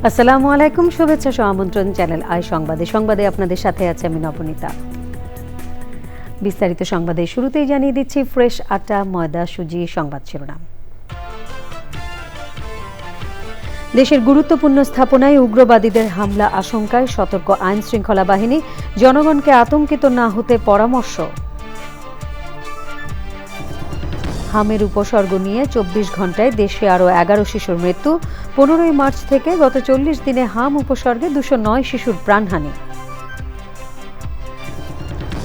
আসসালামু আলাইকুম, শুভেচ্ছা ও আমন্ত্রণ চ্যানেল আই সংবাদে আপনাদের সাথে আছে আমি নবনীতা। বিস্তারিত সংবাদে শুরুতেই জানিয়ে দিচ্ছি ফ্রেশ আটা, ময়দা, সুজি সংবাদ শিরোনাম। দেশের গুরুত্বপূর্ণ স্থাপনায় উগ্রবাদীদের হামলা আশঙ্কায় সতর্ক আইন শৃঙ্খলা বাহিনী, জনগণকে আতঙ্কিত না হতে পরামর্শ। হামের উপসর্গ নিয়ে 24 ঘণ্টায় দেশে আরও 11 শিশুর মৃত্যু। 15 মার্চ থেকে গত 40 দিনে হাম উপসর্গে 209 শিশুর প্রাণহানি।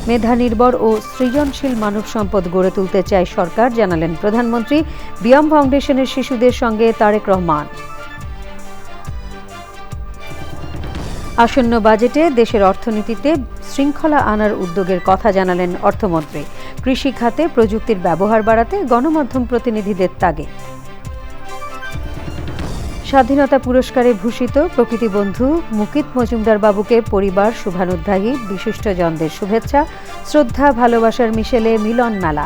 মেধা নির্ভর ও সৃজনশীল মানব সম্পদ গড়ে তুলতে চায় সরকার, জানালেন প্রধানমন্ত্রী। বিয়াম ফাউন্ডেশনের শিশুদের সঙ্গে তারেক রহমান। আসন্ন বাজেটে দেশের অর্থনীতিতে শৃঙ্খলা আনার উদ্যোগের কথা জানালেন অর্থমন্ত্রী। কৃষি খাতে প্রযুক্তির ব্যবহার বাড়াতে গণমাধ্যম প্রতিনিধিদের তাগিদ। স্বাধীনতা পুরস্কারে ভূষিত প্রকৃতিবন্ধু মুকিত মজুমদার বাবুকে পরিবার, শুভানুধ্যায়ী বিশিষ্টজনদের শুভেচ্ছা। শ্রদ্ধা ভালোবাসার মিশেলে মিলন মেলা।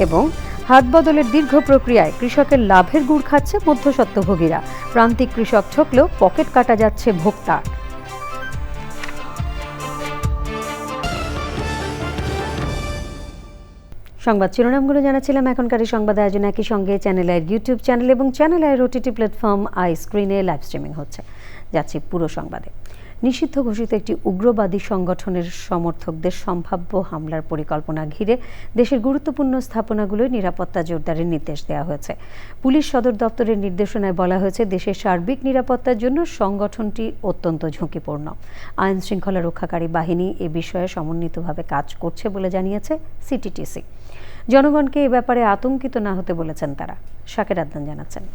এবং হাত বদলের দীর্ঘ প্রক্রিয়ায় কৃষকের লাভের গুড় খাচ্ছে মধ্যস্বত্বভোগীরা। প্রান্তিক কৃষক ঠকলেও পকেট কাটা যাচ্ছে ভোক্তার। সংবাদ শিরোনামগুলো জানাচ্ছিলাম। এখনকার সংবাদ আয়োজন একই সঙ্গে চ্যানেল আইয়ের ইউটিউব চ্যানেল এবং চ্যানেল আইয়ের ওটিটি প্ল্যাটফর্ম আই স্ক্রিনে লাইভ স্ট্রিমিং হচ্ছে। যাচ্ছি পুরো সংবাদে। নিষিদ্ধ ঘোষিত একটি উগ্রবাদী সংগঠনের সমর্থকদের সম্ভাব্য হামলার পরিকল্পনা ঘিরে দেশের গুরুত্বপূর্ণ স্থাপনাগুলোয় নিরাপত্তা জোরদারের নির্দেশ দেওয়া হয়েছে। পুলিশ সদর দপ্তরের নির্দেশনায় বলা হয়েছে, দেশের সার্বিক নিরাপত্তার জন্য সংগঠনটি অত্যন্ত ঝুঁকিপূর্ণ। আইন শৃঙ্খলা রক্ষাকারী বাহিনী এ বিষয়ে সমন্বিতভাবে কাজ করছে বলে জানিয়েছে সিটিটিসি। জনগণকে এ ব্যাপারে আতঙ্কিত না হতে বলেছেন তারা। শাকের আদনান জানাচ্ছেন।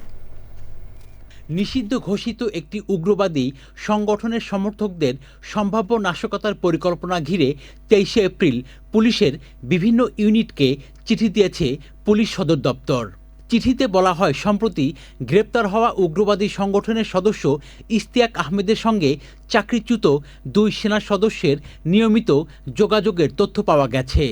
নিষিদ্ধ ঘোষিত একটি উগ্রবাদী সংগঠনের সমর্থকদের সম্ভাব্য নাশকতার পরিকল্পনা ঘিরে 23 এপ্রিল পুলিশের বিভিন্ন ইউনিটকে চিঠি দিয়েছে পুলিশ সদর দপ্তর। চিঠিতে বলা হয়, সম্প্রতি গ্রেপ্তার হওয়া উগ্রবাদী সংগঠনের সদস্য ইশতিয়াক আহমেদের সঙ্গে চাকরিচ্যুত 2 সেনা সদস্যের নিয়মিত যোগাযোগের তথ্য পাওয়া গেছে।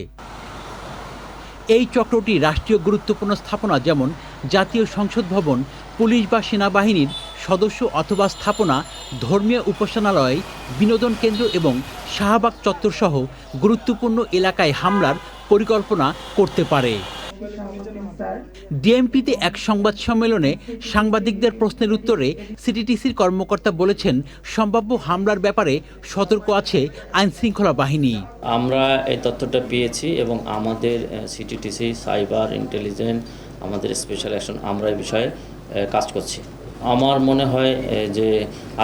এই চক্রটি রাষ্ট্রীয় গুরুত্বপূর্ণ স্থাপনা যেমন জাতীয় সংসদ ভবন, পুলিশ বা সেনাবাহিনীর সদস্য অথবা স্থাপনা, ধর্মীয় উপাসনালয়, বিনোদন কেন্দ্র এবং শাহবাগ চত্বর সহ গুরুত্বপূর্ণ এলাকায় হামলার পরিকল্পনা করতে পারে। ডিএমপিতে এক সংবাদ সম্মেলনে সাংবাদিকদের প্রশ্নের উত্তরে সিটিটিসির কর্মকর্তা বলেছেন, সম্ভাব্য হামলার ব্যাপারে সতর্ক আছে আইনশৃঙ্খলা বাহিনী। আমরা এই তথ্যটা পেয়েছি এবং আমাদের সিটিটিসি, সাইবার ইন্টেলিজেন্স, আমাদের স্পেশাল অ্যাকশন, আমরা এই বিষয়ে কাজ করছি। আমার মনে হয় যে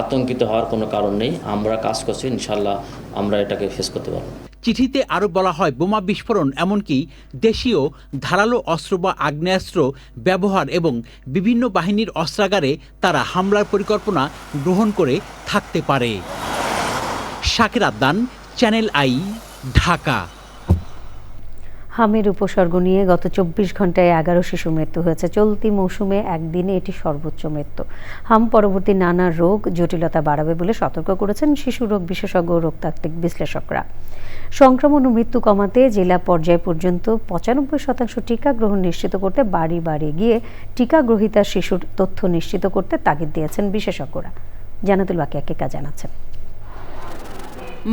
আতঙ্কিত হওয়ার কোনো কারণ নেই। আমরা কাজ করছি, ইনশাল্লাহ আমরা এটাকে ফেস করতে পারব। চিঠিতে আরও বলা হয়, বোমা বিস্ফোরণ, এমনকি দেশীয় ধারালো অস্ত্র বা আগ্নেয়াস্ত্র ব্যবহার এবং বিভিন্ন বাহিনীর অস্ত্রাগারে তারা হামলার পরিকল্পনা গ্রহণ করে থাকতে পারে। শাকের আদনান, চ্যানেল আই, ঢাকা। হামের উপসর্গ নিয়ে গত 24 ঘণ্টায় 11 শিশুর মৃত্যু হয়েছে। চলতি মৌসুমে একদিনে এটি সর্বোচ্চ মৃত্যু। হাম পরবর্তী নানা রোগ জটিলতা বাড়াবে বলে সতর্ক করেছেন শিশু রোগ বিশেষজ্ঞ ও রোগতাত্ত্বিক বিশ্লেষকরা। সংক্রমণ ও মৃত্যু কমাতে জেলা পর্যায় পর্যন্ত 95% টিকা গ্রহণ নিশ্চিত করতে বাড়ি বাড়ি গিয়ে টিকা গ্রহীতা শিশুর তথ্য নিশ্চিত করতে তাগিদ দিয়েছেন বিশেষজ্ঞরা। জানাতুল বাকিয়া জানাচ্ছেন।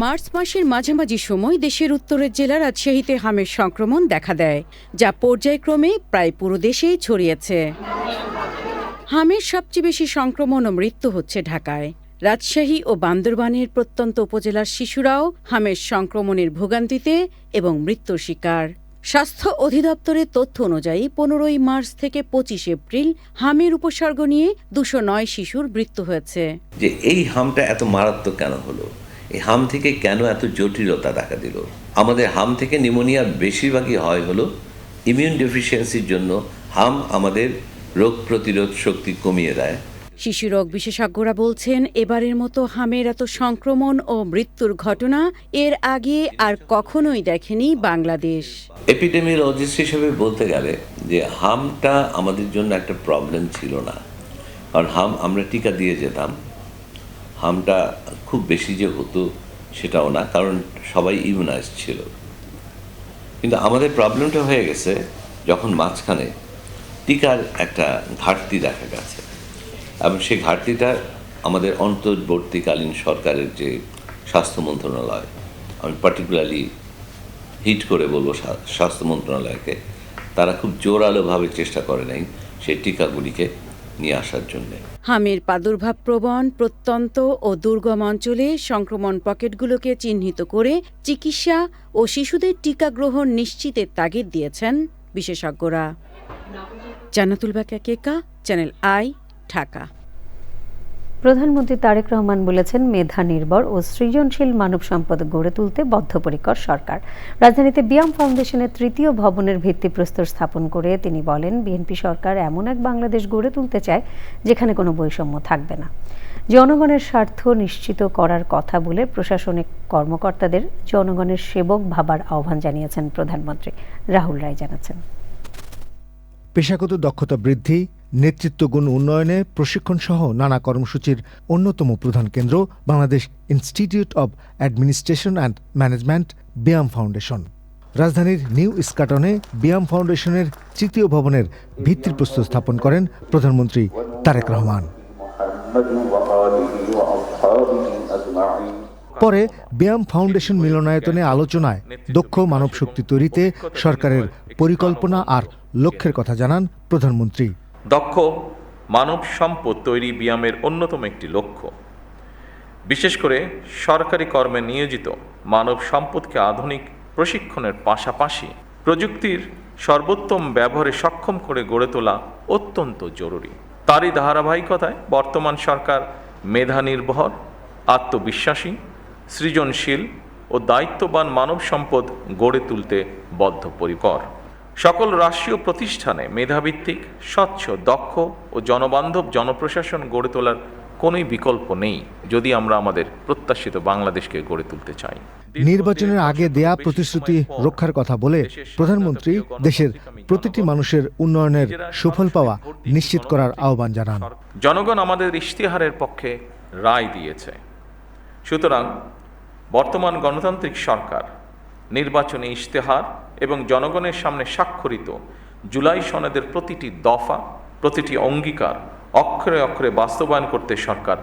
মার্চ মাসের মাঝামাঝি সময় দেশের উত্তরের জেলা রাজশাহীতে হামের সংক্রমণ দেখা দেয়, যা পর্যায়ক্রমে প্রায় পুরো দেশেই ছড়িয়েছে। হামের সবচেয়ে বেশি সংক্রমণ ও মৃত্যু হচ্ছে ঢাকায়। রাজশাহী ও বান্দরবানের প্রত্যন্ত উপজেলার শিশুরাও হামের সংক্রমণের ভোগান্তিতে এবং মৃত্যুর শিকার। স্বাস্থ্য অধিদপ্তরের তথ্য অনুযায়ী 15 মার্চ থেকে 25 এপ্রিল হামের উপসর্গ নিয়ে 209 শিশুর মৃত্যু হয়েছে। যে এই হামটা এত মারাত্মক কেন হলো, এই হাম থেকে কেন এত জটিলতা দেখা দিল? আমাদের হাম থেকে নিউমোনিয়ার বেশিরভাগই হয় হলো ইমিউন ডেফিসিয়েন্সির জন্য। হাম আমাদের রোগ প্রতিরোধ শক্তি কমিয়ে দেয়। শিশু রোগ বিশেষজ্ঞরা বলছেন, এবারের মতো হামের এত সংক্রমণ ও মৃত্যুর ঘটনা এর আগে আর কখনোই দেখেনি বাংলাদেশ। এপিডেমিওলজিস্ট হিসেবে বলতে গেলে যে হামটা আমাদের জন্য একটা প্রবলেম ছিল না, কারণ হাম আমরা টিকা দিয়ে যেতাম। হামটা খুব বেশি যে হতো সেটাও না, কারণ সবাই ইমিউনাইজ ছিল। কিন্তু আমাদের প্রবলেমটা হয়ে গেছে যখন মাঝখানে টিকার একটা ঘাটতি দেখা গেছে। এবং সেই ঘাটতিটা আমাদের অন্তর্বর্তীকালীন সরকারের যে স্বাস্থ্য মন্ত্রণালয়, আমি পার্টিকুলারলি হিট করে বলবো স্বাস্থ্য মন্ত্রণালয়কে, তারা খুব জোরালোভাবে চেষ্টা করে নাই সেই টিকাগুলিকে নিয়ে আসার জন্যে। হামের প্রাদুর্ভাব প্রবণ প্রত্যন্ত ও দুর্গম অঞ্চলে সংক্রমণ পকেটগুলোকে চিহ্নিত করে চিকিৎসা ও শিশুদের টিকা গ্রহণ নিশ্চিতের তাগিদ দিয়েছেন বিশেষজ্ঞরা। জান্নাতুল বাকিয়া কেকা, চ্যানেল আই, ঢাকা। প্রধানমন্ত্রী তারেক রহমান বলেছেন, মেধা নির্ভর ও সৃজনশীল মানব সম্পদ গড়ে তুলতে বদ্ধপরিকর সরকার। রাজধানীতে বিয়াম ফাউন্ডেশনের ৩য় ভবনের ভিত্তিপ্রস্তর স্থাপন করে তিনি বলেন, বিএনপি সরকার এমন এক বাংলাদেশ গড়ে তুলতে চায় যেখানে কোনো বৈষম্য থাকবে না। জনগণের স্বার্থ নিশ্চিত করার কথা বলে প্রশাসনিক কর্মকর্তাদের জনগণের সেবক ভাবার আহ্বান জানিয়েছেন প্রধানমন্ত্রী। রাহুল রায় জানাচ্ছেন, পেশাগত দক্ষতা বৃদ্ধি, নেতৃত্বগুণ উন্নয়নে প্রশিক্ষণ সহ নানা কর্মসূচির অন্যতম প্রধান কেন্দ্র Bangladesh institute of administration and management, BIAM foundation. রাজধানীর নিউ ইস্কাটনে বিয়াম ফাউন্ডেশনের ৩য় ভবনের ভিত্তিপ্রস্তর স্থাপন করেন প্রধানমন্ত্রী তারেক রহমান। পরে বিয়াম ফাউন্ডেশন মিলনায়তনে আলোচনায় দক্ষ মানব শক্তি তৈরিতে সরকারের পরিকল্পনা আর লক্ষ্যের কথা জানান প্রধানমন্ত্রী। দক্ষ মানব সম্পদ তৈরি বিয়ামের অন্যতম একটি লক্ষ্য। বিশেষ করে সরকারি কর্মে নিয়োজিত মানব সম্পদকে আধুনিক প্রশিক্ষণের পাশাপাশি প্রযুক্তির সর্বোত্তম ব্যবহারে সক্ষম করে গড়ে তোলা অত্যন্ত জরুরি। তারই ধারাবাহিকতায় বর্তমান সরকার মেধা নির্ভর, আত্মবিশ্বাসী, সৃজনশীল ও দায়িত্ববান মানব সম্পদ গড়ে তুলতে বদ্ধপরিকর। সকল রাষ্ট্রীয় প্রতিষ্ঠানে মেধাভিত্তিক, স্বচ্ছ, দক্ষ ও জনবান্ধব জনপ্রশাসন গড়ে তোলার কোনোই বিকল্প নেই যদি আমরা আমাদের প্রত্যাশিত বাংলাদেশকে গড়ে তুলতে চাই। নির্বাচনের আগে দেয়া প্রতিশ্রুতি রক্ষার কথা বলে প্রধানমন্ত্রী দেশের প্রতিটি মানুষের উন্নয়নের সুফল পাওয়া নিশ্চিত করার আহ্বান জানান। জনগণ আমাদের ইশতেহারের পক্ষে রায় দিয়েছে, সুতরাং বর্তমান গণতান্ত্রিক সরকার নির্বাচনী ইশতেহার এবং জনগণের সামনে স্বাক্ষরিত জুলাই সনদের প্রতিটি দফা, প্রতিটি অঙ্গীকার অক্ষরে অক্ষরে বাস্তবায়ন করতে সরকার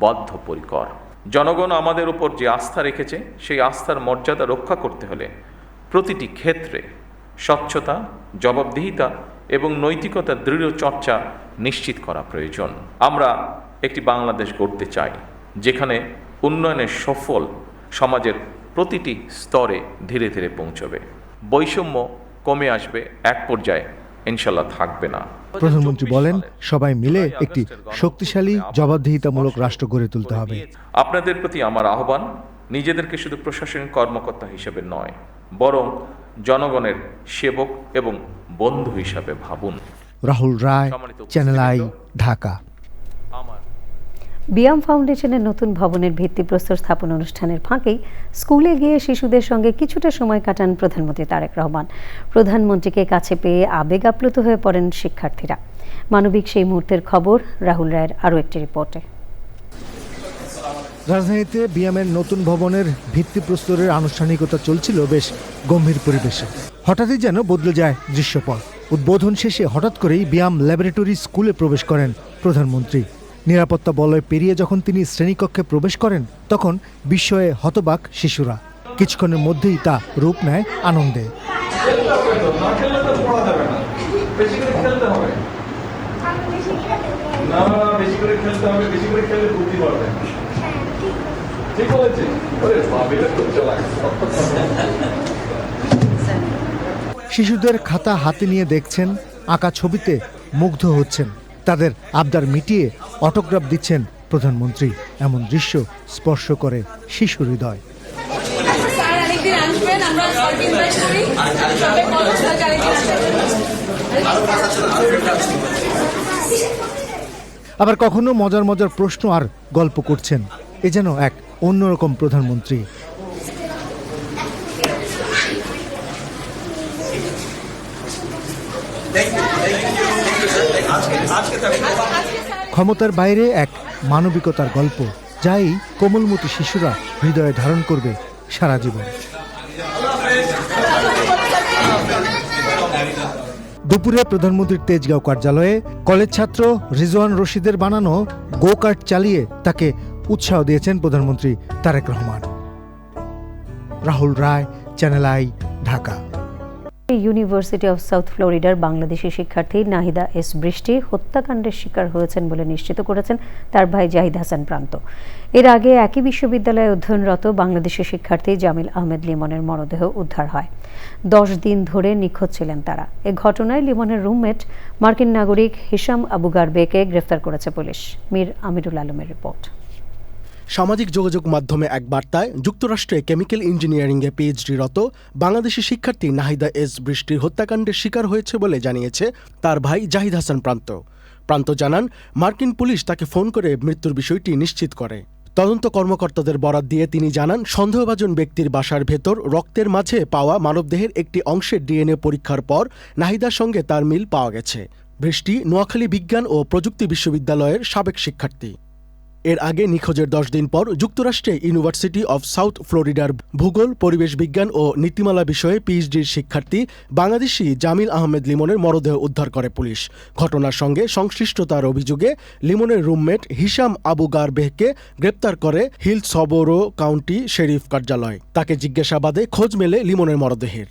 বদ্ধপরিকর। জনগণ আমাদের উপর যে আস্থা রেখেছে সেই আস্থার মর্যাদা রক্ষা করতে হলে প্রতিটি ক্ষেত্রে স্বচ্ছতা, জবাবদিহিতা এবং নৈতিকতার দৃঢ় চর্চা নিশ্চিত করা প্রয়োজন। আমরা একটি বাংলাদেশ গড়তে চাই যেখানে উন্নয়নের সফল সমাজের প্রতিটি স্তরে ধীরে ধীরে পৌঁছবে, বৈষম্য কমে আসবে, এক পর্যায়ে ইনশাল্লাহ থাকবে না। প্রধানমন্ত্রী বলেন, সবাই মিলে একটি শক্তিশালী জবাবদিহিতামূলক রাষ্ট্র গড়ে তুলতে হবে। আপনাদের প্রতি আমার আহ্বান, নিজেদেরকে শুধু প্রশাসনিক কর্মকর্তা হিসেবে নয়, বরং জনগণের সেবক এবং বন্ধু হিসাবে ভাবুন। Rahul Roy, channel I, Dhaka. বিয়াম ফাউন্ডেশনের নতুন ভবনের ভিত্তিপ্রস্তর স্থাপন অনুষ্ঠানের ফাঁকেই স্কুলে গিয়ে শিশুদের সঙ্গে কিছুটা সময় কাটান প্রধানমন্ত্রী তারেক রহমান। প্রধানমন্ত্রীকে কাছে পেয়ে আবেগ আপ্লুত হয়ে পড়েন শিক্ষার্থীরা। মানবিক সেই মুহূর্তের খবর রাহুল রায়ের আরও একটি রিপোর্টে। রাজধানীতে বিয়ামের নতুন ভবনের ভিত্তিপ্রস্তরের আনুষ্ঠানিকতা চলছিল বেশ গম্ভীর পরিবেশে। হঠাৎই যেন বদলে যায় দৃশ্যপট। উদ্বোধন শেষে হঠাৎ করেই বিয়াম ল্যাবরেটরি স্কুলে প্রবেশ করেন প্রধানমন্ত্রী। নিরাপত্তা বলয় পেরিয়ে যখন তিনি শ্রেণীকক্ষে প্রবেশ করেন তখন বিস্ময়ে হতবাক শিশুরা। কিছুক্ষণের মধ্যেই তা রূপ নেয় আনন্দে। শিশুদের খাতা হাতে নিয়ে দেখছেন, আঁকা ছবিতে মুগ্ধ হচ্ছেন, তাদের আবদার মিটিয়ে অটোগ্রাফ দিচ্ছেন প্রধানমন্ত্রী। এমন দৃশ্য স্পর্শ করে শিশু হৃদয়। আবার কখনো মজার মজার প্রশ্ন আর গল্প করছেন। এ যেন এক অন্যরকম প্রধানমন্ত্রী। ক্ষমতার বাইরে এক মানবিকতার গল্প, যাই কোমলমতি শিশুরা হৃদয়ে ধারণ করবে সারা জীবন। দুপুরে প্রধানমন্ত্রীর তেজগাঁও কার্যালয়ে কলেজ ছাত্র রিজওয়ান রশিদের বানানো গো কার্ট চালিয়ে তাকে উৎসাহ দিয়েছেন প্রধানমন্ত্রী Tarique Rahman. Rahul Roy, channel I, Dhaka. University of south ফ্লোরিডার বাংলাদেশি শিক্ষার্থী নাহিদা এস বৃষ্টি হত্যাকাণ্ডের শিকার হয়েছেন বলে নিশ্চিত করেছেন তার ভাই জাহিদ হাসান প্রান্ত। এর আগে একই বিশ্ববিদ্যালয়ে অধ্যয়নরত বাংলাদেশি শিক্ষার্থী জামিল আহমেদ লিমনের মরদেহ উদ্ধার হয়। 10 দিন ধরে নিখোঁজ ছিলেন তারা। এ ঘটনায় লিমনের রুমমেট মার্কিন নাগরিক হিশাম আবু গারবেকে গ্রেফতার করেছে পুলিশ। মীর আমিরুল আলমের রিপোর্ট। সামাজিক যোগাযোগ মাধ্যমে এক বার্তায় যুক্তরাষ্ট্রে কেমিক্যাল ইঞ্জিনিয়ারিংয়ে পিএইচডিরত বাংলাদেশি শিক্ষার্থী নাহিদা এস বৃষ্টির হত্যাকাণ্ডের শিকার হয়েছে বলে জানিয়েছে তার ভাই জাহিদ হাসান প্রান্ত জানান, মার্কিন পুলিশ তাকে ফোন করে মৃত্যুর বিষয়টি নিশ্চিত করে। তদন্ত কর্মকর্তাদের বরাত দিয়ে তিনি জানান, সন্দেহভাজন ব্যক্তির বাসার ভেতর রক্তের মাঝে পাওয়া মানবদেহের একটি অংশের ডিএনএ পরীক্ষার পর নাহিদার সঙ্গে তার মিল পাওয়া গেছে। বৃষ্টি নোয়াখালী বিজ্ঞান ও প্রযুক্তি বিশ্ববিদ্যালয়ের সাবেক শিক্ষার্থী। এর আগে নিখোঁজের 10 দিন পর যুক্তরাষ্ট্রে ইউনিভার্সিটি অফ সাউথ ফ্লোরিডার ভূগোল, পরিবেশ বিজ্ঞান ও নীতিমালা বিষয়ে পিএইচডির শিক্ষার্থী বাংলাদেশি জামিল আহমেদ লিমনের মরদেহ উদ্ধার করে পুলিশ। ঘটনার সঙ্গে সংশ্লিষ্টতার অভিযোগে লিমনের রুমমেট হিশাম আবু গারবেহকে গ্রেপ্তার করে হিলসবরো কাউন্টি শেরিফ কার্যালয়। তাকে জিজ্ঞাসাবাদে খোঁজ মেলে লিমনের মরদেহের।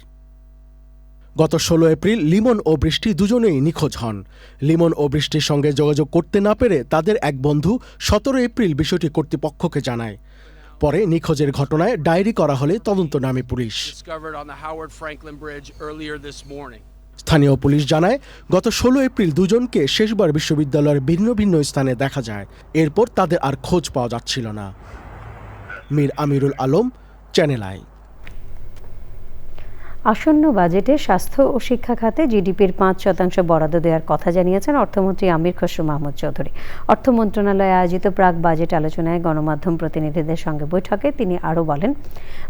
গত 16 এপ্রিল লিমন ও বৃষ্টি দুজনেই নিখোঁজ হন। লিমন ও বৃষ্টির সঙ্গে যোগাযোগ করতে না পেরে তাদের এক বন্ধু 17 এপ্রিল বিষয়টি কর্তৃপক্ষকে জানায়। পরে নিখোঁজের ঘটনায় ডায়েরি করা হলে তদন্ত নামে পুলিশ। স্থানীয় পুলিশ জানায়, গত 16 এপ্রিল দুজনকে শেষবার বিশ্ববিদ্যালয়ের ভিন্ন ভিন্ন স্থানে দেখা যায়। এরপর তাদের আর খোঁজ পাওয়া যাচ্ছিল না। মীর আমিরুল আলম, চ্যানেল আই। আসন্ন বাজেটে স্বাস্থ্য ও শিক্ষা খাতে জিডিপির 5% বরাদ্দ দেওয়ার কথা জানিয়েছেন অর্থমন্ত্রী আমির খসরু মাহমুদ চৌধুরী। অর্থ মন্ত্রণালয়ে আয়োজিত প্রাক বাজেট আলোচনায় গণমাধ্যম প্রতিনিধিদের সঙ্গে বৈঠকে তিনি আরও বলেন,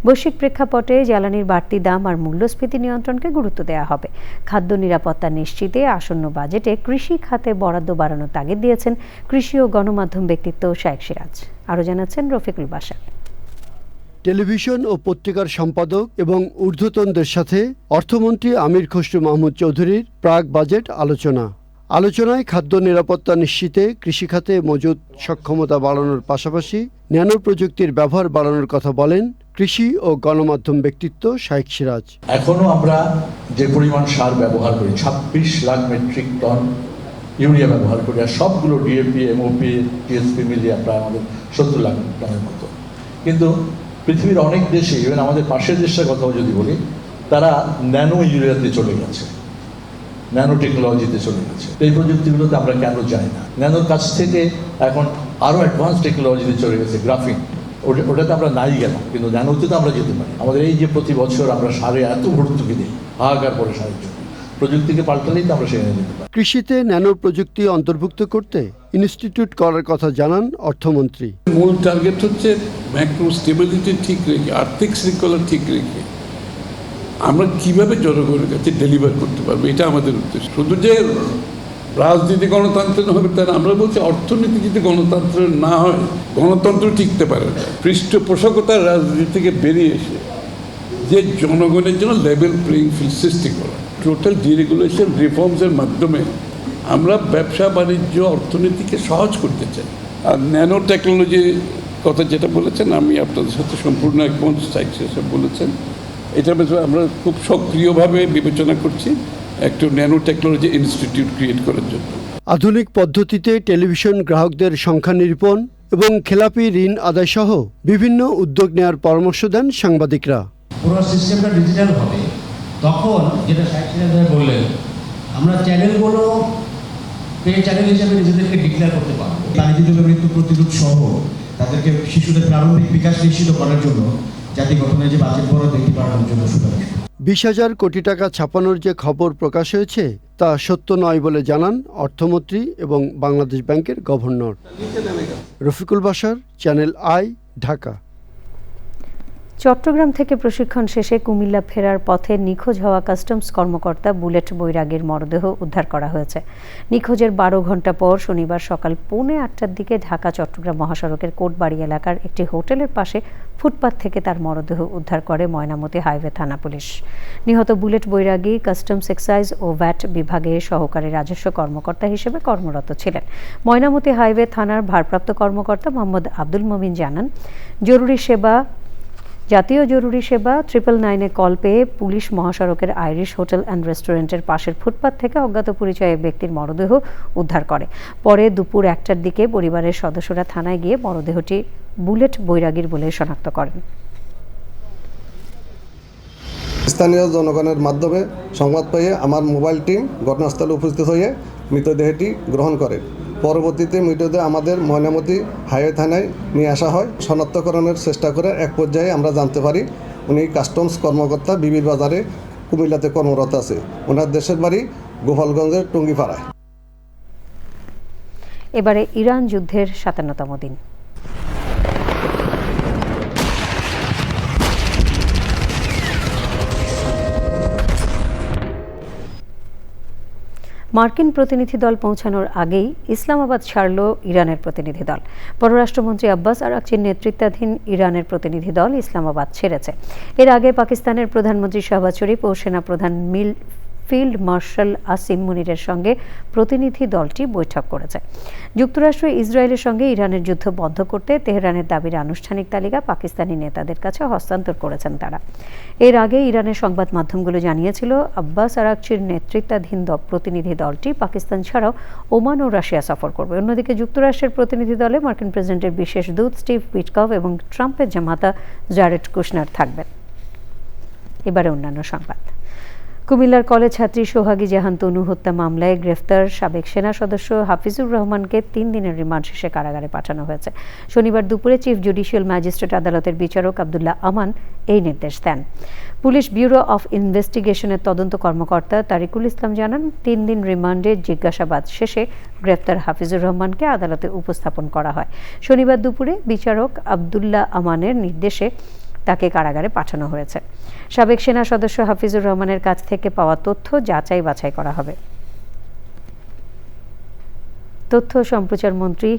বৈশ্বিক প্রেক্ষাপটে জ্বালানির বাড়তি দাম আর মূল্যস্ফীতি নিয়ন্ত্রণকে গুরুত্ব দেওয়া হবে। খাদ্য নিরাপত্তা নিশ্চিতে আসন্ন বাজেটে কৃষি খাতে বরাদ্দ বাড়ানোর তাগিদ দিয়েছেন কৃষি ও গণমাধ্যম ব্যক্তিত্ব শায়েখ সিরাজ। আরও জানাচ্ছেন রফিকুল বাশা। টেলিভিশন ও পত্রিকার সম্পাদক এবং ঊর্ধ্বতনদের সাথে অর্থমন্ত্রী আমির খসরু মাহমুদ চৌধুরীর প্রাক বাজেট আলোচনায় খাদ্য নিরাপত্তা নিশ্চিতে কৃষিখাতে মজুদ সক্ষমতা বাড়ানোর পাশাপাশি ন্যানো প্রযুক্তির ব্যবহার বাড়ানোর কথা বলেন কৃষি ও গণমাধ্যম ব্যক্তিত্ব শায়েখ সিরাজ। এখনো আমরা যে পরিমাণ সার ব্যবহার করি, 26 লাখ মেট্রিক টন ইউরিয়া ব্যবহার করি, আর সবগুলো ডিএপি, এমওপি, টিএসপি মিলিয়ে প্রায় আমাদের 70 লাখ টনের মতো। কিন্তু পৃথিবীর অনেক দেশে, ইভেন আমাদের পাশের দেশটার কথাও যদি বলি, তারা ন্যানো ইউরিয়াতে চলে গেছে, ন্যানো টেকনোলজিতে চলে গেছে। এই প্রযুক্তিগুলোতে আমরা কেন যাই না? ন্যানোর কাছ থেকে এখন আরও অ্যাডভান্স টেকনোলজিতে চলে গেছে, গ্রাফিন, ওটাতে আমরা নাই গেলাম, কিন্তু ন্যানোতে তো আমরা যেতে পারি। আমাদের এই যে প্রতি বছর আমরা সারে এত ভর্তুকি দিই, হাহাকার পরে সারের জন্য, প্রযুক্তিকে পাল্টালেই তো আমরা সেখানে যেতে পারি। কৃষিতে ন্যানো প্রযুক্তি অন্তর্ভুক্ত করতে ইনস্টিটিউট করার কথা জানান অর্থমন্ত্রী। মূল টার্গেট হচ্ছে ম্যাক্রো স্টেবিলিটি ঠিক রেখে, আর্থিক শৃঙ্খলা ঠিক রেখে আমরা কিভাবে জনগণের কাছে ডেলিভার করতে পারবো, এটা আমাদের উদ্দেশ্য। শুধু যে রাজনীতি গণতন্ত্র হবে তা না, আমরা বলছি অর্থনীতি যদি গণতন্ত্র না হয়, গণতন্ত্র টিকতে পারে না। পৃষ্ঠপোষকতার রাজনীতি থেকে বেরিয়ে এসে যে জনগণের জন্য লেভেল প্লেইং ফিল্ড সৃষ্টি করা, টোটাল ডিরেগুলেশন রিফর্মসের মাধ্যমে আমরা ব্যবসা বাণিজ্য অর্থনীতিকে সহজ করতে চাই। আর ন্যানো টেকনোলজির কথা যেটা বলেছেন, আমি আপনাদের সাথে সম্পূর্ণ একমত। সাইক্সেসব বলেছেন, এটার ব্যাপারে আমরা খুব সক্রিয়ভাবে বিবেচনা করছি একটা ন্যানো টেকনোলজি ইনস্টিটিউট ক্রিয়েট করার জন্য। আধুনিক পদ্ধতিতে টেলিভিশন গ্রাহকদের সংখ্যা নিরূপণ এবং খেলাপি ঋণ আদায় সহ বিভিন্ন উদ্যোগ নেওয়ার পরামর্শ দেন সাংবাদিকরা। পুরো সিস্টেমটা ডিজিটাল হবে, তখন যেটা সাইক্সেসব বললেন, আমরা চ্যানেলগুলো পে চ্যানেল হিসেবে নিজেদেরকে ডিক্লেয়ার করতে পারবো। বাণিজ্য মৃত্যু প্রতিরোধ সহ তাদেরকে শিশুদের প্রারম্ভিক বিকাশ নিশ্চিত করার জন্য জাতি গঠনের যে বাজেট বরাদ্দ এটি বাড়ানোর জন্য সুযোগ। 20,000 কোটি টাকা ছাপানোর যে খবর প্রকাশ হয়েছে তা সত্য নয় বলে জানান অর্থমন্ত্রী এবং বাংলাদেশ ব্যাংকের গভর্নর। Rafiqul Bashar, channel I, Dhaka. চট্টগ্রাম থেকে প্রশিক্ষণ শেষে কুমিল্লা ফেরার পথে নিখোঁজ হওয়া কাস্টমস কর্মকর্তা বুলেট বৈরাগীর মরদেহ উদ্ধার করা হয়েছে। নিখোঁজের 12 ঘণ্টা পর শনিবার সকাল 7:45টার দিকে ঢাকা চট্টগ্রাম মহাসড়কের কোটবাড়ি এলাকার একটি হোটেলের পাশে ফুটপাত থেকে তার মরদেহ উদ্ধার করে ময়নামতি হাইওয়ে থানা পুলিশ। নিহত বুলেট বৈরাগী কাস্টমস এক্সাইজ ও ভ্যাট বিভাগে সহকারী রাজস্ব কর্মকর্তা হিসেবে কর্মরত ছিলেন। ময়নামতি হাইওয়ে থানার ভারপ্রাপ্ত কর্মকর্তা মোহাম্মদ আব্দুল মমিন জানান, জাতীয় জরুরি সেবা 999-এ কল পেয়ে পুলিশ মহাসড়কের আইরিশ হোটেল অ্যান্ড রেস্টুরেন্টের পাশের ফুটপাত থেকে অজ্ঞাত পরিচয় এক ব্যক্তির মরদেহ উদ্ধার করে। পরে দুপুর 1টার দিকে পরিবারের সদস্যরা থানায় গিয়ে মরদেহটি বুলেট বৈরাগীর বলে শনাক্ত করেন। স্থানীয় জনগণের মাধ্যমে সংবাদ পেয়ে আমার মোবাইল টিম ঘটনাস্থলে উপস্থিত হয়ে মৃতদেহটি গ্রহণ করে। পরবর্তীতে মৃতদেহ আমাদের ময়নামতি হাইওয়ে থানায় নিয়ে আসা হয়। শনাক্তকরণের চেষ্টা করে এক পর্যায়ে আমরা জানতে পারি উনি কাস্টমস কর্মকর্তা, বিবির বাজারে কুমিল্লাতে কর্মরত আছে। ওনার দেশের বাড়ি গোপালগঞ্জের টুঙ্গিপাড়ায়। এবারে ইরান যুদ্ধের 57তম দিন। মার্কিন প্রতিনিধি দল পৌঁছানোর আগেই ইসলামাবাদ ছাড়ল ইরানের প্রতিনিধি দল। পররাষ্ট্রমন্ত্রী আব্বাস আরাকচির নেতৃত্বাধীন ইরানের প্রতিনিধি দল ইসলামাবাদ ছেড়েছে। এর আগে পাকিস্তানের প্রধানমন্ত্রী শাহবাজ শরীফ ও সেনাপ্রধান ফিল্ড মার্শাল আসিম মুনিরের সঙ্গে প্রতিনিধি দলটি বৈঠক করেছে। যুক্তরাষ্ট্র ইসরায়েলের সঙ্গে ইরানের যুদ্ধ বন্ধ করতে তেহরানের দাবির আনুষ্ঠানিক তালিকা পাকিস্তানি নেতাদের কাছে হস্তান্তর করেছেন তারা। এর আগে ইরানের সংবাদ মাধ্যমগুলো জানিয়েছিল, আব্বাস আরাকচির নেতৃত্বাধীন প্রতিনিধি দলটি পাকিস্তান ছাড়াও ওমান ও রাশিয়া সফর করবে। অন্যদিকে যুক্তরাষ্ট্রের প্রতিনিধি দলে মার্কিন প্রেসিডেন্টের বিশেষ দূত স্টিভ উইটকফ এবং ট্রাম্পের জামাতা জারেড কুশনার থাকবেন। এবারে অন্যান্য সংবাদ। কুমিল্লার কলেজ ছাত্রী সোহাগী জাহান তনু হত্যা মামলায় গ্রেফতার সাবেক সেনা সদস্য হাফিজুর রহমানকে 3 দিনের রিমান্ড শেষে কারাগারে পাঠানো হয়েছে। শনিবার দুপুরে চিফ জুডিশিয়াল ম্যাজিস্ট্রেট আদালতের বিচারক আব্দুল্লাহ আমান এই নির্দেশ দেন। পুলিশ ব্যুরো অফ ইনভেস্টিগেশনের তদন্ত কর্মকর্তা তারিকুল ইসলাম জানান, 3 দিন রিমান্ডে জিজ্ঞাসাবাদ শেষে গ্রেফতার হাফিজুর রহমানকে আদালতে উপস্থাপন করা হয়। শনিবার দুপুরে বিচারক আব্দুল্লাহ আমানের নির্দেশে তাকে কারাগারে পাঠানো হয়েছে। সাবেক সেনা সদস্য হাফিজুর রহমানের কাছ থেকে পাওয়া তথ্য যাচাই বাছাই করা হবে। তথ্য সম্প্রচার মন্ত্রী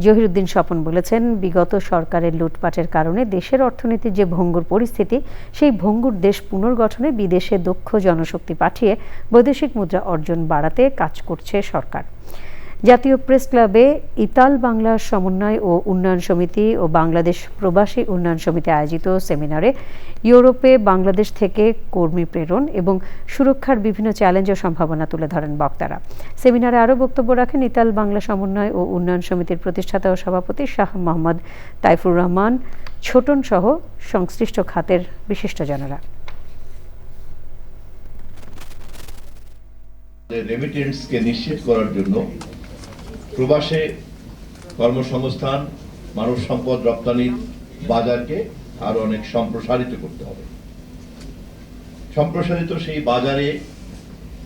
জহিরুদ্দিন স্বপন বলেছেন, বিগত সরকারের লুটপাটের কারণে দেশের অর্থনীতির যে ভঙ্গুর পরিস্থিতি, সেই ভঙ্গুর দেশ পুনর্গঠনে বিদেশে দক্ষ জনশক্তি পাঠিয়ে বৈদেশিক মুদ্রা অর্জন বাড়াতে কাজ করছে সরকার। জাতীয় প্রেস ক্লাবে ইতাল বাংলা সমন্বয় ও উন্নয়ন সমিতি ও বাংলাদেশ প্রবাসী উন্নয়ন সমিতি আয়োজিত সেমিনারে ইউরোপে বাংলাদেশ থেকে কর্মী প্রেরণ এবং সুরক্ষার বিভিন্ন চ্যালেঞ্জ ও সম্ভাবনা তুলে ধরেন বক্তারা। সেমিনারে আরও বক্তব্য রাখেন ইতাল বাংলা সমন্বয় ও উন্নয়ন সমিতির প্রতিষ্ঠাতা ও সভাপতি শাহ মোহাম্মদ তাইফুর রহমান ছোটন সহ সংশ্লিষ্ট খাতের বিশিষ্টজনেরা। রেমিটেন্সকে নিশ্চিত করার জন্য প্রবাসে কর্মসংস্থান, মানব সম্পদ রপ্তানির বাজারকে আরো অনেক সম্প্রসারিত করতে হবে। সম্প্রসারিত সেই বাজারে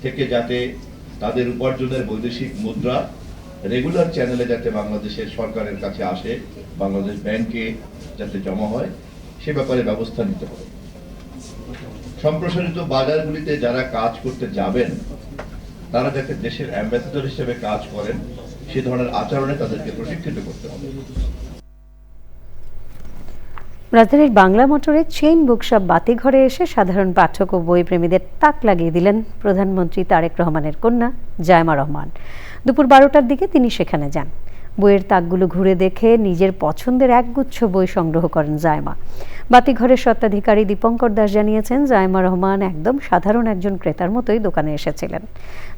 থেকে যাতে তাদের উপার্জনের বৈদেশিক মুদ্রা রেগুলার চ্যানেলে যাতে বাংলাদেশের সরকারের কাছে আসে, বাংলাদেশ ব্যাংকে যাতে জমা হয়, সে ব্যাপারে ব্যবস্থা নিতে হবে। সম্প্রসারিত বাজারগুলিতে যারা কাজ করতে যাবেন তারা যাতে দেশের অ্যাম্বাসেডর হিসেবে কাজ করেন, সে ধরনের আচরণে তাদেরকে প্রশিক্ষিত করতে হবে। রাজধানীর বাংলা মোটরে চেইন বুকশপ বাতিঘরে এসে সাধারণ পাঠক ও বই প্রেমীদের তাক লাগিয়ে দিলেন প্রধানমন্ত্রী তারেক রহমানের কন্যা জায়মা রহমান। দুপুর 12টার দিকে তিনি সেখানে যান। বইয়ের তাকগুলো ঘুরে দেখে নিজের পছন্দের একগুচ্ছ বই সংগ্রহ করেন জায়মা। বাতিঘরের স্বত্বাধিকারী দীপঙ্কর দাস জানিয়েছেন, জায়মা রহমান একদম সাধারণ একজন ক্রেতার মতোই দোকানে এসেছিলেন।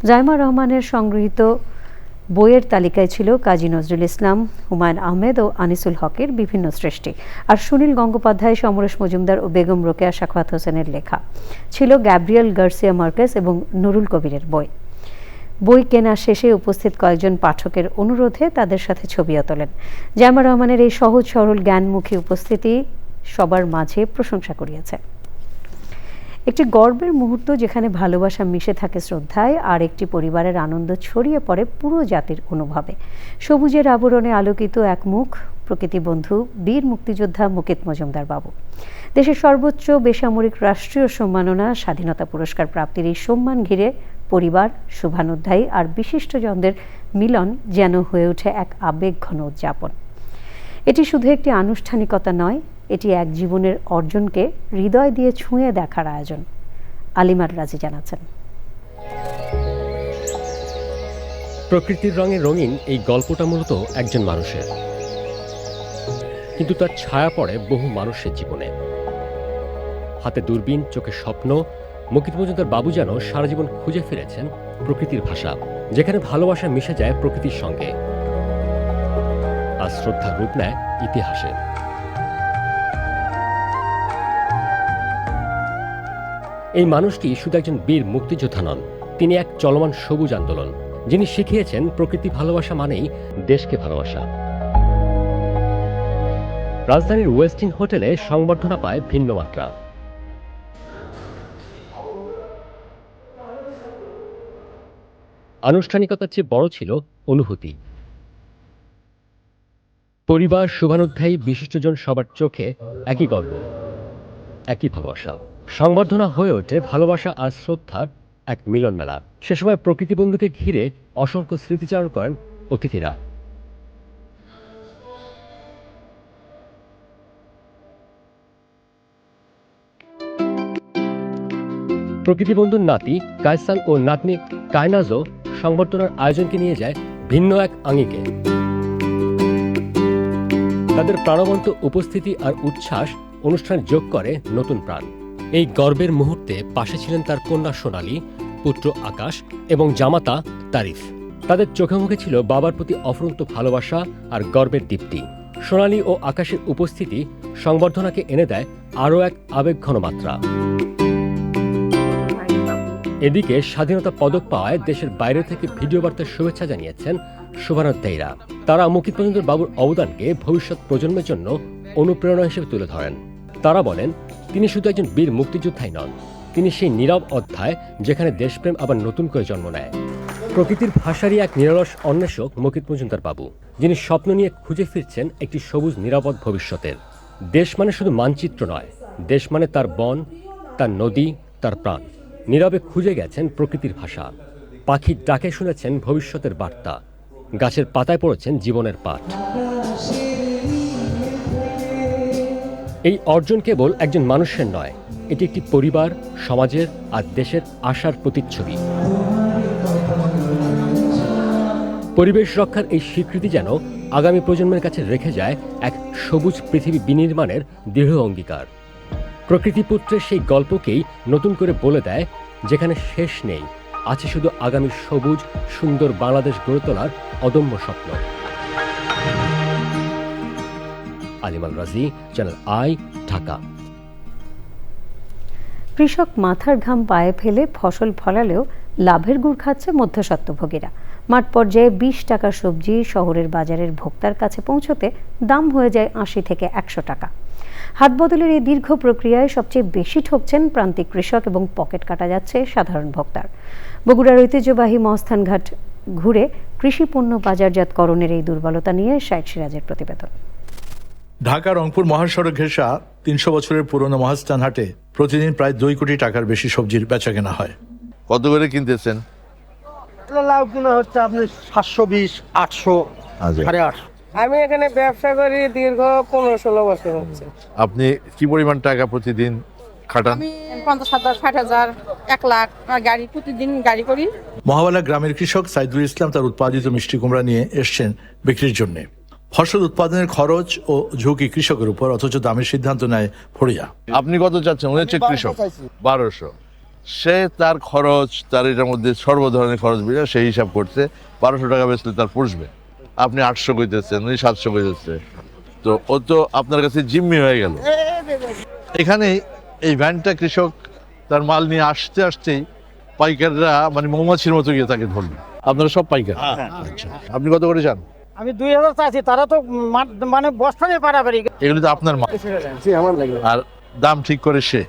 জায়মা রহমানের সংগৃহীত বইয়ের তালিকায় ছিল কাজী নজরুল ইসলাম, হুমায়ুন আহমেদ ও আনিসুল হকের বিভিন্ন সৃষ্টি, আর সুনীল গঙ্গোপাধ্যায়, সমরেশ মজুমদার ও বেগম রোকেয়া সাখাওয়াত হোসেনের লেখা। ছিল গ্যাব্রিয়েল গার্সিয়া মার্কেস এবং নুরুল কবিরের বই। বই কেনা শেষে উপস্থিত কয়েকজন পাঠকের অনুরোধে তাদের সাথে ছবিও তোলেন। জায়মা রহমানের এই সহজ সরল জ্ঞানমুখী উপস্থিতি সবার মাঝে প্রশংসা কুড়িয়েছে। একটি গর্বের মুহূর্ত যেখানে ভালোবাসা মিশে থাকে শ্রদ্ধায়, আর একটি পরিবারের আনন্দ ছড়িয়ে পড়ে পুরো জাতির অনুভবে। সবুজের আবরণে আলোকিত এক মুখ, প্রকৃতি বন্ধু বীর মুক্তিযোদ্ধা মুকিত মজুমদার বাবু। দেশের সর্বোচ্চ বেসামরিক রাষ্ট্রীয় সম্মাননা স্বাধীনতা পুরস্কার প্রাপ্তির এই সম্মান ঘিরে পরিবার, শুভানুধ্যায়ী আর বিশিষ্টজনদের মিলন যেন হয়ে ওঠে এক আবেগঘন উদযাপন। এটি শুধু একটি আনুষ্ঠানিকতা নয়, এটি এক জীবনের অর্জনকে হৃদয় দিয়ে ছুঁয়ে দেখার আয়োজন। আলিমার রাজি জানাচ্ছেন। প্রকৃতির রঙে রঙিন এই গল্পটা মূলত একজন মানুষের, কিন্তু তার ছায়া পড়ে বহু মানুষের জীবনে। হাতে দূরবীন, চোখে স্বপ্ন, মুকিত মজুমদার বাবু যেন সারা জীবন খুঁজে ফিরেছেন প্রকৃতির ভাষা, যেখানে ভালোবাসা মিশে যায় প্রকৃতির সঙ্গে আর শ্রদ্ধার রূপ নেয় ইতিহাসে। এই মানুষটি শুধু একজন বীর মুক্তিযোদ্ধা নন, তিনি এক চলমান সবুজ আন্দোলন, যিনি শিখিয়েছেন প্রকৃতি ভালোবাসা মানেই দেশকে ভালোবাসা। রাজধানীর ওয়েস্টিন হোটেলে সংবর্ধনা পায় ভিন্ন মাত্রা। আনুষ্ঠানিকতার চেয়ে বড় ছিল অনুভূতি। পরিবার, শুভানুধ্যায়ী, বিশিষ্টজন সবার চোখে একই গল্প, একই ভালোবাসা। সংবর্ধনা হয়ে ওঠে ভালোবাসা আর শ্রদ্ধার এক মিলন মেলা। সে সময় প্রকৃতি বন্ধুকে ঘিরে অসংখ্য স্মৃতিচারণ করেন অতিথিরা। প্রকৃতি বন্ধুর নাতি কায়সান ও নাতনি কায়নাজও সংবর্ধনার আয়োজনকে নিয়ে যায় ভিন্ন এক আঙ্গিকে। তাদের প্রাণবন্ত উপস্থিতি আর উচ্ছ্বাস অনুষ্ঠান যোগ করে নতুন প্রাণ। এই গর্বের মুহূর্তে পাশে ছিলেন তার কন্যা সোনালী, পুত্র আকাশ এবং জামাতা তারিফ। তাদের চোখে মুখে ছিল বাবার প্রতি অফুরন্ত ভালোবাসা আর গর্বের দীপ্তি। সোনালী ও আকাশের উপস্থিতি সংবর্ধনাকে এনে দেয় আরও এক আবেগঘন মাত্রা। এদিকে স্বাধীনতা পদক পাওয়ায় দেশের বাইরে থেকে ভিডিও বার্তার শুভেচ্ছা জানিয়েছেন শুভানুধ্যায়ীরা। তারা মুকিত মজুমদার বাবুর অবদানকে ভবিষ্যৎ প্রজন্মের জন্য অনুপ্রেরণা হিসেবে তুলে ধরেন। তারা বলেন, তিনি শুধু একজন বীর মুক্তিযোদ্ধাই নন, তিনি সেই নীরব অধ্যায় যেখানে দেশপ্রেম আবার নতুন করে জন্ম নেয়। প্রকৃতির ভাষারই এক নিরলস অন্বেষক মুকিত মজুমদার বাবু, যিনি স্বপ্ন নিয়ে খুঁজে ফিরছেন একটি সবুজ নিরাপদ ভবিষ্যতের। দেশ মানে শুধু মানচিত্র নয়, দেশ মানে তার বন, তার নদী, তার প্রাণ। নীরবে খুঁজে গেছেন প্রকৃতির ভাষা, পাখির ডাকে শুনেছেন ভবিষ্যতের বার্তা, গাছের পাতায় পড়েছেন জীবনের পাঠ। এই অর্জন কেবল একজন মানুষের নয়, এটি একটি পরিবার, সমাজের আর দেশের আশার প্রতিচ্ছবি। পরিবেশ রক্ষার এই স্বীকৃতি যেন আগামী প্রজন্মের কাছে রেখে যায় এক সবুজ পৃথিবী বিনির্মাণের দৃঢ় অঙ্গীকার। প্রকৃতিপুত্রের সেই গল্পকেই নতুন করে বলে দেয়, যেখানে শেষ নেই, আছে শুধু আগামীর সবুজ সুন্দর বাংলাদেশ গড়ে তোলার অদম্য স্বপ্ন। আলিমাল রাজি, চ্যানেল আই, ঢাকা। কৃষক মাথার ঘাম পায়ে ফেলে ফসল ফলালেও লাভের গুড় খাচ্ছে মধ্যস্বত্বভোগীরা। মাঠ পর্যায়ে 20 টাকার সবজি শহরের বাজারের ভোক্তার কাছে পৌঁছতে দাম হয়ে যায় 80 থেকে 100 টাকা। হাত বদলের এই দীর্ঘ প্রক্রিয়ায় সবচেয়ে বেশি ঠকছেন প্রান্তিক কৃষক এবং পকেট কাটা যাচ্ছে সাধারণ ভোক্তার। বগুড়ার ঐতিহ্যবাহী মহাস্থানঘাট ঘুরে কৃষি পণ্য বাজারজাতকরণের এই দুর্বলতা নিয়ে শাইখ সিরাজের প্রতিবেদন। ঢাকা রংপুর মহাসড়ক ঘেঁষা 300 বছরের পুরনো মহাস্থান হাটে প্রতিদিন প্রায় 2 কোটি টাকার বেশি সবজির বেচা কেনা হয়। কত করে কিনতেছেন? লাউ কিনা হচ্ছে আপনি 720, 800, 850। আমি এখানে ব্যবসা করি দীর্ঘ 15-16 বছর হচ্ছে। আপনি কি পরিমাণ টাকা প্রতিদিন খাটান? আমি 50,000, 60,000, 1 লাখ গাড়ি প্রতিদিন গাড়ি করি। মহাবালা গ্রামের কৃষক সাইদুল ইসলাম তার উৎপাদিত মিষ্টি কুমড়া নিয়ে এসছেন বিক্রির জন্য। ফসল উৎপাদনের খরচ ও ঝুঁকি কৃষকের উপর, অথচ দামের সিদ্ধান্ত নেয় ফড়িয়া। আপনি কত চাচ্ছেন? উনি হচ্ছে কৃষক, 1200। সে তার খরচ, তার এটার মধ্যে সর্ব ধরনের খরচ বিনা সেই হিসাব করছে 1200 টাকা বেচলে তার পুষবে। আপনি 800 কইতেছেন, উনি 700 কইতেছে, তো ও তো আপনার কাছে জিম্মি হয়ে গেল। এখানে এই ভ্যানটা কৃষক তার মাল নিয়ে আসতে আসতেই পাইকাররা মানে মৌমাছির মতো গিয়ে তাকে ধরবে। আপনারা সব পাইকার? আচ্ছা, আপনি কত করে চান? আমি 2000 চাইছি, তারা তো মানে বস্তা দিয়ে পারাপারি। এগুলো তো আপনার মাল, আর দাম ঠিক করে সে।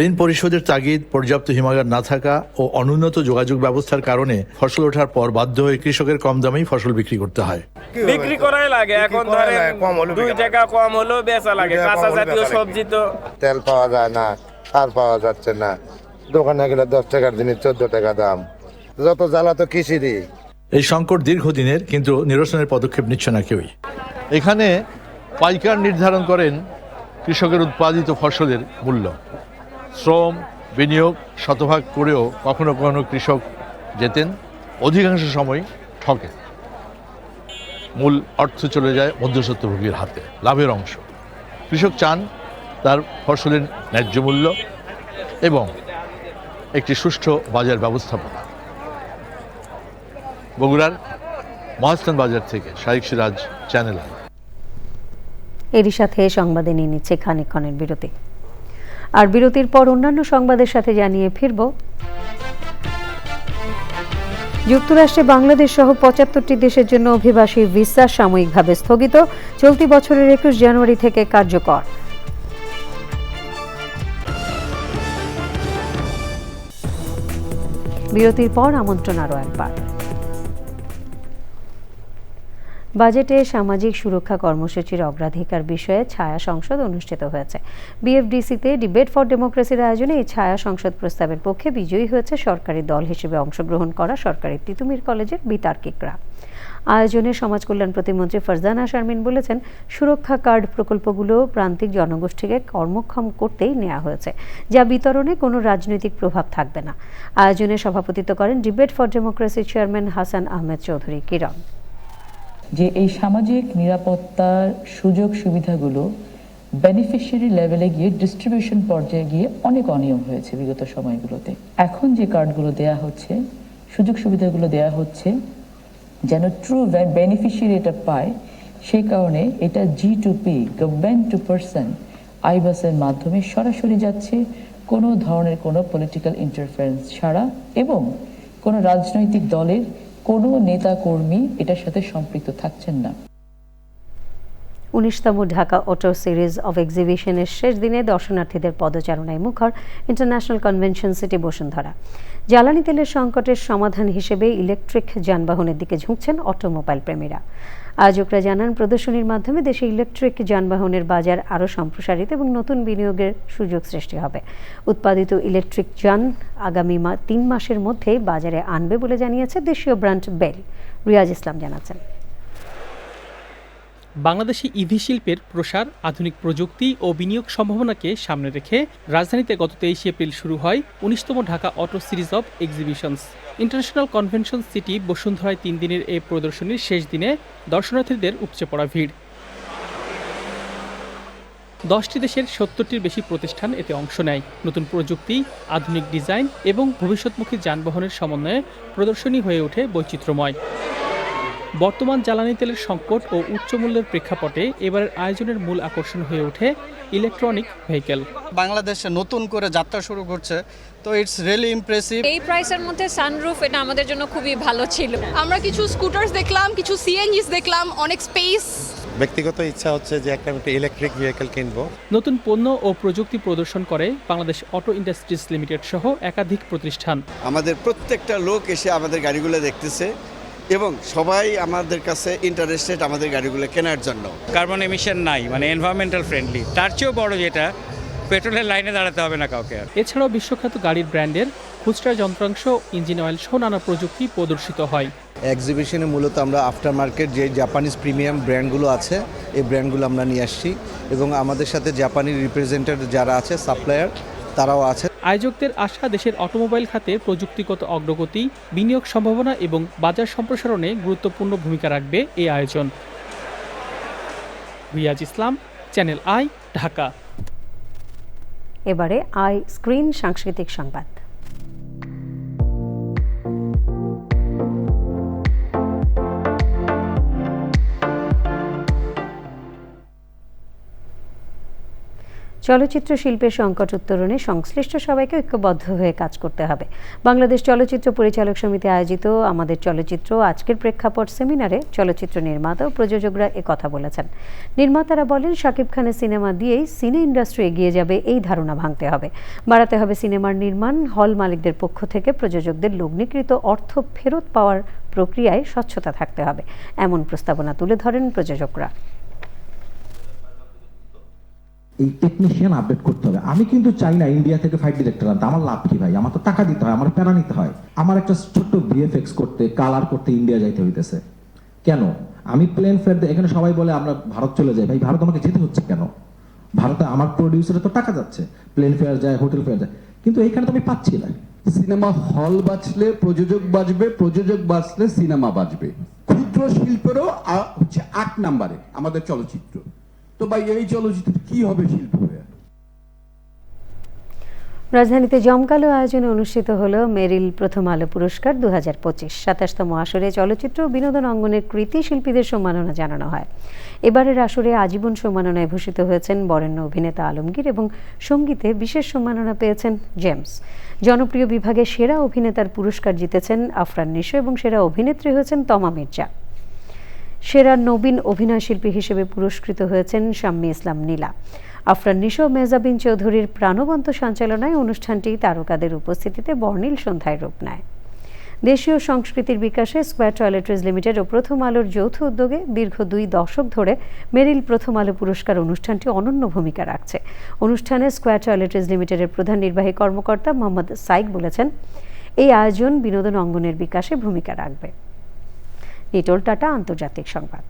ঋণ পরিশোধের তাগিদ, পর্যাপ্ত হিমাগার না থাকা ও অনুন্নত যোগাযোগ ব্যবস্থার কারণে ফসল ওঠার পর বাধ্য হয়ে কৃষকের কম দামেই ফসল বিক্রি করতে হয়। বিক্রি করাই লাগে, এখন ধরেন 2 টাকা কম হলেও বেচা লাগে। কাঁচা জাতীয় সবজি তো তেল পাওয়া যায় না, সার পাওয়া যাচ্ছে না, দোকানে গেলে 10 টাকার জিনিস 14 টাকা দাম, যত জ্বালা তো কৃষিরই। এই সংকট দীর্ঘদিনের, কিন্তু নিরসনের পদক্ষেপ নিচ্ছে না কেউই। এখানে পাইকার নির্ধারণ করেন কৃষকের উৎপাদিত ফসলের মূল্য। শ্রম বিনিয়োগ শতভাগ করেও কখনো কখনো কৃষক যেতেন, অধিকাংশ সময় ঠকে। মূল অর্থ চলে যায় মধ্যস্বত্বভোগীর হাতে, লাভের অংশ। কৃষক চান তার ফসলের ন্যায্য মূল্য এবং একটি সুষ্ঠু বাজার ব্যবস্থাপনা। বগুড়ার মহাস্থান বাজার থেকে শাইখ সিরাজ, চ্যানেল আই। এরই সাথে সংবাদে নিয়ে নিচ্ছে খানিকক্ষণের বিরতি, আর বিরতির পর অন্যান্য সংবাদের সাথে জানিয়ে ফিরব। যুক্তরাষ্ট্রে বাংলাদেশ সহ 75টি দেশের জন্য অভিবাসী ভিসা সাময়িকভাবে স্থগিত, চলতি বছরের 21 জানুয়ারি থেকে কার্যকর। বিরতির পর আমন্ত্রণ আরও একবার। বাজেটে সামাজিক সুরক্ষা কর্মসূচির অগ্রাধিকার বিষয়ে ছায়া সংসদ অনুষ্ঠিত হয়েছে। বিএফডিসিতে ডিবেট ফর ডেমোক্রেসির আয়োজনে এই ছায়া সংসদ প্রস্তাবের পক্ষে বিজয়ী হয়েছে সরকারি দল হিসেবে অংশগ্রহণ করা সরকারি তিতুমির কলেজের বিতার্কিকরা। আয়োজনে সমাজ কল্যাণ প্রতিমন্ত্রী ফারজানা শারমিন বলেছেন, সুরক্ষা কার্ড প্রকল্পগুলো প্রান্তিক জনগোষ্ঠীকে কর্মক্ষম করতেই নেওয়া হয়েছে, যা বিতরণে কোনো রাজনৈতিক প্রভাব থাকবে না। আয়োজনে সভাপতিত্ব করেন ডিবেট ফর ডেমোক্রেসির চেয়ারম্যান হাসান আহমেদ চৌধুরী কিরণ। যে এই সামাজিক নিরাপত্তার সুযোগ সুবিধাগুলো বেনিফিশিয়ারি লেভেলে গিয়ে ডিস্ট্রিবিউশন পর্যায়ে গিয়ে অনেক অনিয়ম হয়েছে বিগত সময়গুলোতে। এখন যে কার্ডগুলো দেয়া হচ্ছে, সুযোগ সুবিধাগুলো দেয়া হচ্ছে যেন ট্রু বেনিফিশিয়ারি এটা পায়, সেই কারণে এটা G2P, গভর্নমেন্ট টু পারসন, আইবাসের মাধ্যমে সরাসরি যাচ্ছে, কোনো ধরনের কোনো পলিটিক্যাল ইন্টারফারেন্স ছাড়া, এবং কোনো রাজনৈতিক দলের কোনো নেতা কর্মী এটার সাথে সম্পৃক্ত থাকছেন না। 19তম ঢাকা অটো সিরিজ অফ এক্সিবিশনের শেষ দিনে দর্শনার্থীদের পদচারণায় মুখর ইন্টারন্যাশনাল কনভেনশন সিটি বসুন্ধরা। জ্বালানি তেলের সংকটের সমাধান হিসেবে ইলেকট্রিক যানবাহনের দিকে ঝুঁকছেন অটোমোবাইল প্রেমীরা। আয়োজকরা জানান, প্রদর্শনীর মাধ্যমে দেশে ইলেকট্রিক যানবাহনের বাজার আরও সম্প্রসারিত এবং নতুন বিনিয়োগের সুযোগ সৃষ্টি হবে। উৎপাদিত ইলেকট্রিক যান আগামী 3 মাসের মধ্যে বাজারে আনবে বলে জানিয়েছে দেশীয় ব্র্যান্ড বেল। রিয়াজ ইসলাম জানাচ্ছেন। বাংলাদেশি ইভি শিল্পের প্রসার, আধুনিক প্রযুক্তি ও বিনিয়োগ সম্ভাবনাকে সামনে রেখে রাজধানীতে গত 23 এপ্রিল শুরু হয় 19তম ঢাকা অটো সিরিজ অব এক্সিবিশনস। ইন্টারন্যাশনাল কনভেনশন সিটি বসুন্ধরায় 3 দিনের এই প্রদর্শনীর শেষ দিনে দর্শনার্থীদের উপচে পড়া ভিড়। 10টি দেশের 70টির বেশি প্রতিষ্ঠান এতে অংশ নেয়। নতুন প্রযুক্তি, আধুনিক ডিজাইন এবং ভবিষ্যৎমুখী যানবাহনের সমন্বয়ে প্রদর্শনী হয়ে ওঠে বৈচিত্র্যময়। বর্তমান জ্বালানি তেলের সংকট ও উচ্চ মূল্যের প্রেক্ষাপটে এবারের আয়োজনের মূল আকর্ষণ হয়ে ওঠে ইলেকট্রনিক ভেহিকেল। বাংলাদেশে নতুন করে যাত্রা শুরু করছে, তো ইটস রিয়েলি ইমপ্রেসিভ। এই প্রাইসের মধ্যে সানরুফ, এটা আমাদের জন্য খুবই ভালো ছিল। আমরা কিছু স্কুটার্স দেখলাম, কিছু সিএনজিস দেখলাম, অনেক স্পেস। ব্যক্তিগত ইচ্ছা হচ্ছে যে একটা ইলেকট্রিক ভেহিকেল কিনবো। নতুন পণ্য ও প্রযুক্তি প্রদর্শন করে বাংলাদেশ অটো ইন্ডাস্ট্রিজ লিমিটেড সহ একাধিক প্রতিষ্ঠান। আমাদের প্রত্যেকটা লোক এসে আমাদের গাড়িগুলো দেখতেছে এবং সবাই আমাদের কাছে ইন্টারেস্টেড আমাদের গাড়িগুলো কেনার জন্য। কার্বন এমিশন নাই, মানে এনভায়রনমেন্টাল ফ্রেন্ডলি। তার চেয়েও বড় যেটা, পেট্রোলের লাইনে দাঁড়াতে হবে না কাউকে। এছাড়াও বিশ্বখ্যাত গাড়ির ব্র্যান্ডের খুচরা যন্ত্রাংশ, ইঞ্জিন অয়েল সহ নানা প্রযুক্তি প্রদর্শিত হয়। এক্সিবিশনে মূলত আমরা আফটার মার্কেট যে জাপানিজ প্রিমিয়াম ব্র্যান্ডগুলো আছে, এই ব্র্যান্ডগুলো আমরা নিয়ে আসছি এবং আমাদের সাথে জাপানি রিপ্রেজেন্টেটিভ যারা আছে, সাপ্লায়ার, তারাও আছে। আয়োজকদের আশা, দেশের অটোমোবাইল খাতে প্রযুক্তিগত অগ্রগতি, বিনিয়োগ সম্ভাবনা এবং বাজার সম্প্রসারণে গুরুত্বপূর্ণ ভূমিকা রাখবে এই আয়োজন। রিয়াজ ইসলাম, চ্যানেল আই, ঢাকা। এবারে আই স্ক্রিন সাংস্কৃতিক সংবাদ। চলচ্চিত্র শিল্পের সংকট উত্তরণে সংশ্লিষ্ট সবাইকে ঐক্যবদ্ধ হয়ে কাজ করতে হবে। বাংলাদেশ চলচ্চিত্র পরিচালক সমিতি আয়োজিত আমাদের চলচ্চিত্র আজকের প্রেক্ষাপট সেমিনারে চলচ্চিত্র নির্মাতা ও প্রযোজকরা একথা বলেছেন। নির্মাতারা বলেন, শাকিব খানের সিনেমা দিয়েই সিনে ইন্ডাস্ট্রি এগিয়ে যাবে এই ধারণা ভাঙতে হবে। বাড়াতে হবে সিনেমার নির্মাণ, হল মালিকদের পক্ষ থেকে প্রযোজকদের লগ্নিকৃত অর্থ ফেরত পাওয়ার প্রক্রিয়ায় স্বচ্ছতা থাকতে হবে, এমন প্রস্তাবনা তুলে ধরেন প্রযোজকরা। এই টেকনিশিয়ান আপডেট করতে হবে। আমি কিন্তু চাই না ইন্ডিয়া থেকে ফাইট ডিরেক্টর আনতে। আমার লাভ কি ভাই? আমার তো টাকা দিতে হয়, আমার প্যারা নিতে হয়। আমার একটা ছোট্ট ভিএফএক্স করতে, কালার করতে ইন্ডিয়া যাইতে হইতেছে কেন? আমি প্লেন ফেয়ার, এখানে সবাই বলে আমরা ভারত চলে যাই। ভাই ভারত আমাকে যেতে হচ্ছে কেন? ভারতে আমার প্রডিউসারে তো টাকা যাচ্ছে, প্লেন ফেয়ার যায়, হোটেল ফেয়ার যায়, কিন্তু এইখানে তো আমি পাচ্ছি না। সিনেমা হল বাঁচলে প্রযোজক বাঁচবে, প্রযোজক বাঁচলে সিনেমা বাঁচবে। ক্ষুদ্র শিল্পেরও হচ্ছে 8 নম্বরে আমাদের চলচ্চিত্র। তো ভাই এই চলচ্চিত্র কি হবে শিল্প হয়ে? রাজধানীতে জমকালো আয়োজনে অনুষ্ঠিত হল মেরিল প্রথম আলো পুরস্কার 2025। 27তম আসরে চলচ্চিত্র ও বিনোদন অঙ্গনের কৃতি শিল্পীদের সম্মাননা জানানো হয়। এবারের আসরে আজীবন সম্মাননায় ভূষিত হয়েছেন বরেণ্য অভিনেতা আলমগীর এবং সঙ্গীতে বিশেষ সম্মাননা পেয়েছেন জেমস। জনপ্রিয় বিভাগে সেরা অভিনেতার পুরস্কার জিতেছেন আফরান নিশো এবং সেরা অভিনেত্রী হয়েছেন তমা মির্জা। সেরা নবীন অভিনয়শিল্পী হিসেবে পুরস্কৃত হয়েছেন শাম্মী ইসলাম নীলা। আফরান নিশো মেজাবিন চৌধুরীর প্রাণবন্ত সঞ্চালনায় অনুষ্ঠানটি তারকাদের উপস্থিতিতে বর্ণিল সন্ধ্যায় রূপ নেয়। দেশীয় সংস্কৃতির বিকাশে স্কয়ার টয়লেট্রিজ লিমিটেড ও প্রথম আলোর যৌথ উদ্যোগে দীর্ঘ 2 দশক ধরে মেরিল প্রথম আলো পুরস্কার অনুষ্ঠানটি অনন্য ভূমিকা রাখছে। অনুষ্ঠানে স্কয়ার টয়লেট্রিজ লিমিটেডের প্রধান নির্বাহী কর্মকর্তা মোহাম্মদ সাইক বলেছেন, এই আয়োজন বিনোদন অঙ্গনের বিকাশে ভূমিকা রাখবে। নিটোল টাটা, আন্তর্জাতিক সংবাদ।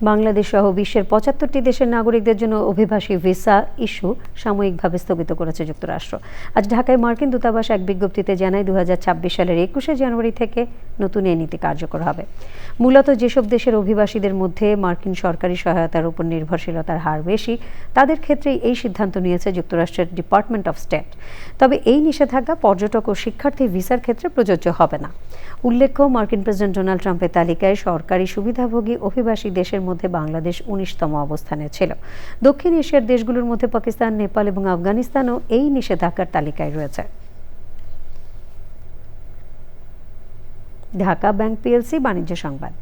বাংলাদেশ সহ বিশ্বের 75টি দেশের নাগরিকদের জন্য অভিবাসী ভিসা ইস্যু সাময়িকভাবে স্থগিত করেছে যুক্তরাষ্ট্র। আজ ঢাকায় মার্কিন দূতাবাস এক বিজ্ঞপ্তিতে জানায় 2026 সালের 21শে জানুয়ারি থেকে নতুন এই নীতি কার্যকর হবে। মূলত যেসব দেশের অভিবাসীদের মধ্যে মার্কিন সরকারি সহায়তার উপর নির্ভরশীলতার হার বেশি, তাদের ক্ষেত্রেই এই সিদ্ধান্ত নিয়েছে যুক্তরাষ্ট্রের ডিপার্টমেন্ট অফ স্টেট। তবে এই নিষেধাজ্ঞা পর্যটক ও শিক্ষার্থী ভিসার ক্ষেত্রে প্রযোজ্য হবে না। উল্লেখ্য, মার্কিন প্রেসিডেন্ট ডোনাল্ড ট্রাম্পের তালিকায় সরকারি সুবিধাভোগী অভিবাসী দেশের মধ্যে বাংলাদেশ 19তম অবস্থানে ছিল। দক্ষিণ এশিয়ার দেশগুলোর মধ্যে পাকিস্তান, নেপাল এবং আফগানিস্তানও এই নিষেধাজ্ঞার তালিকায় রয়েছে। ঢাকা ব্যাংক পিএলসি বাণিজ্য সংবাদ।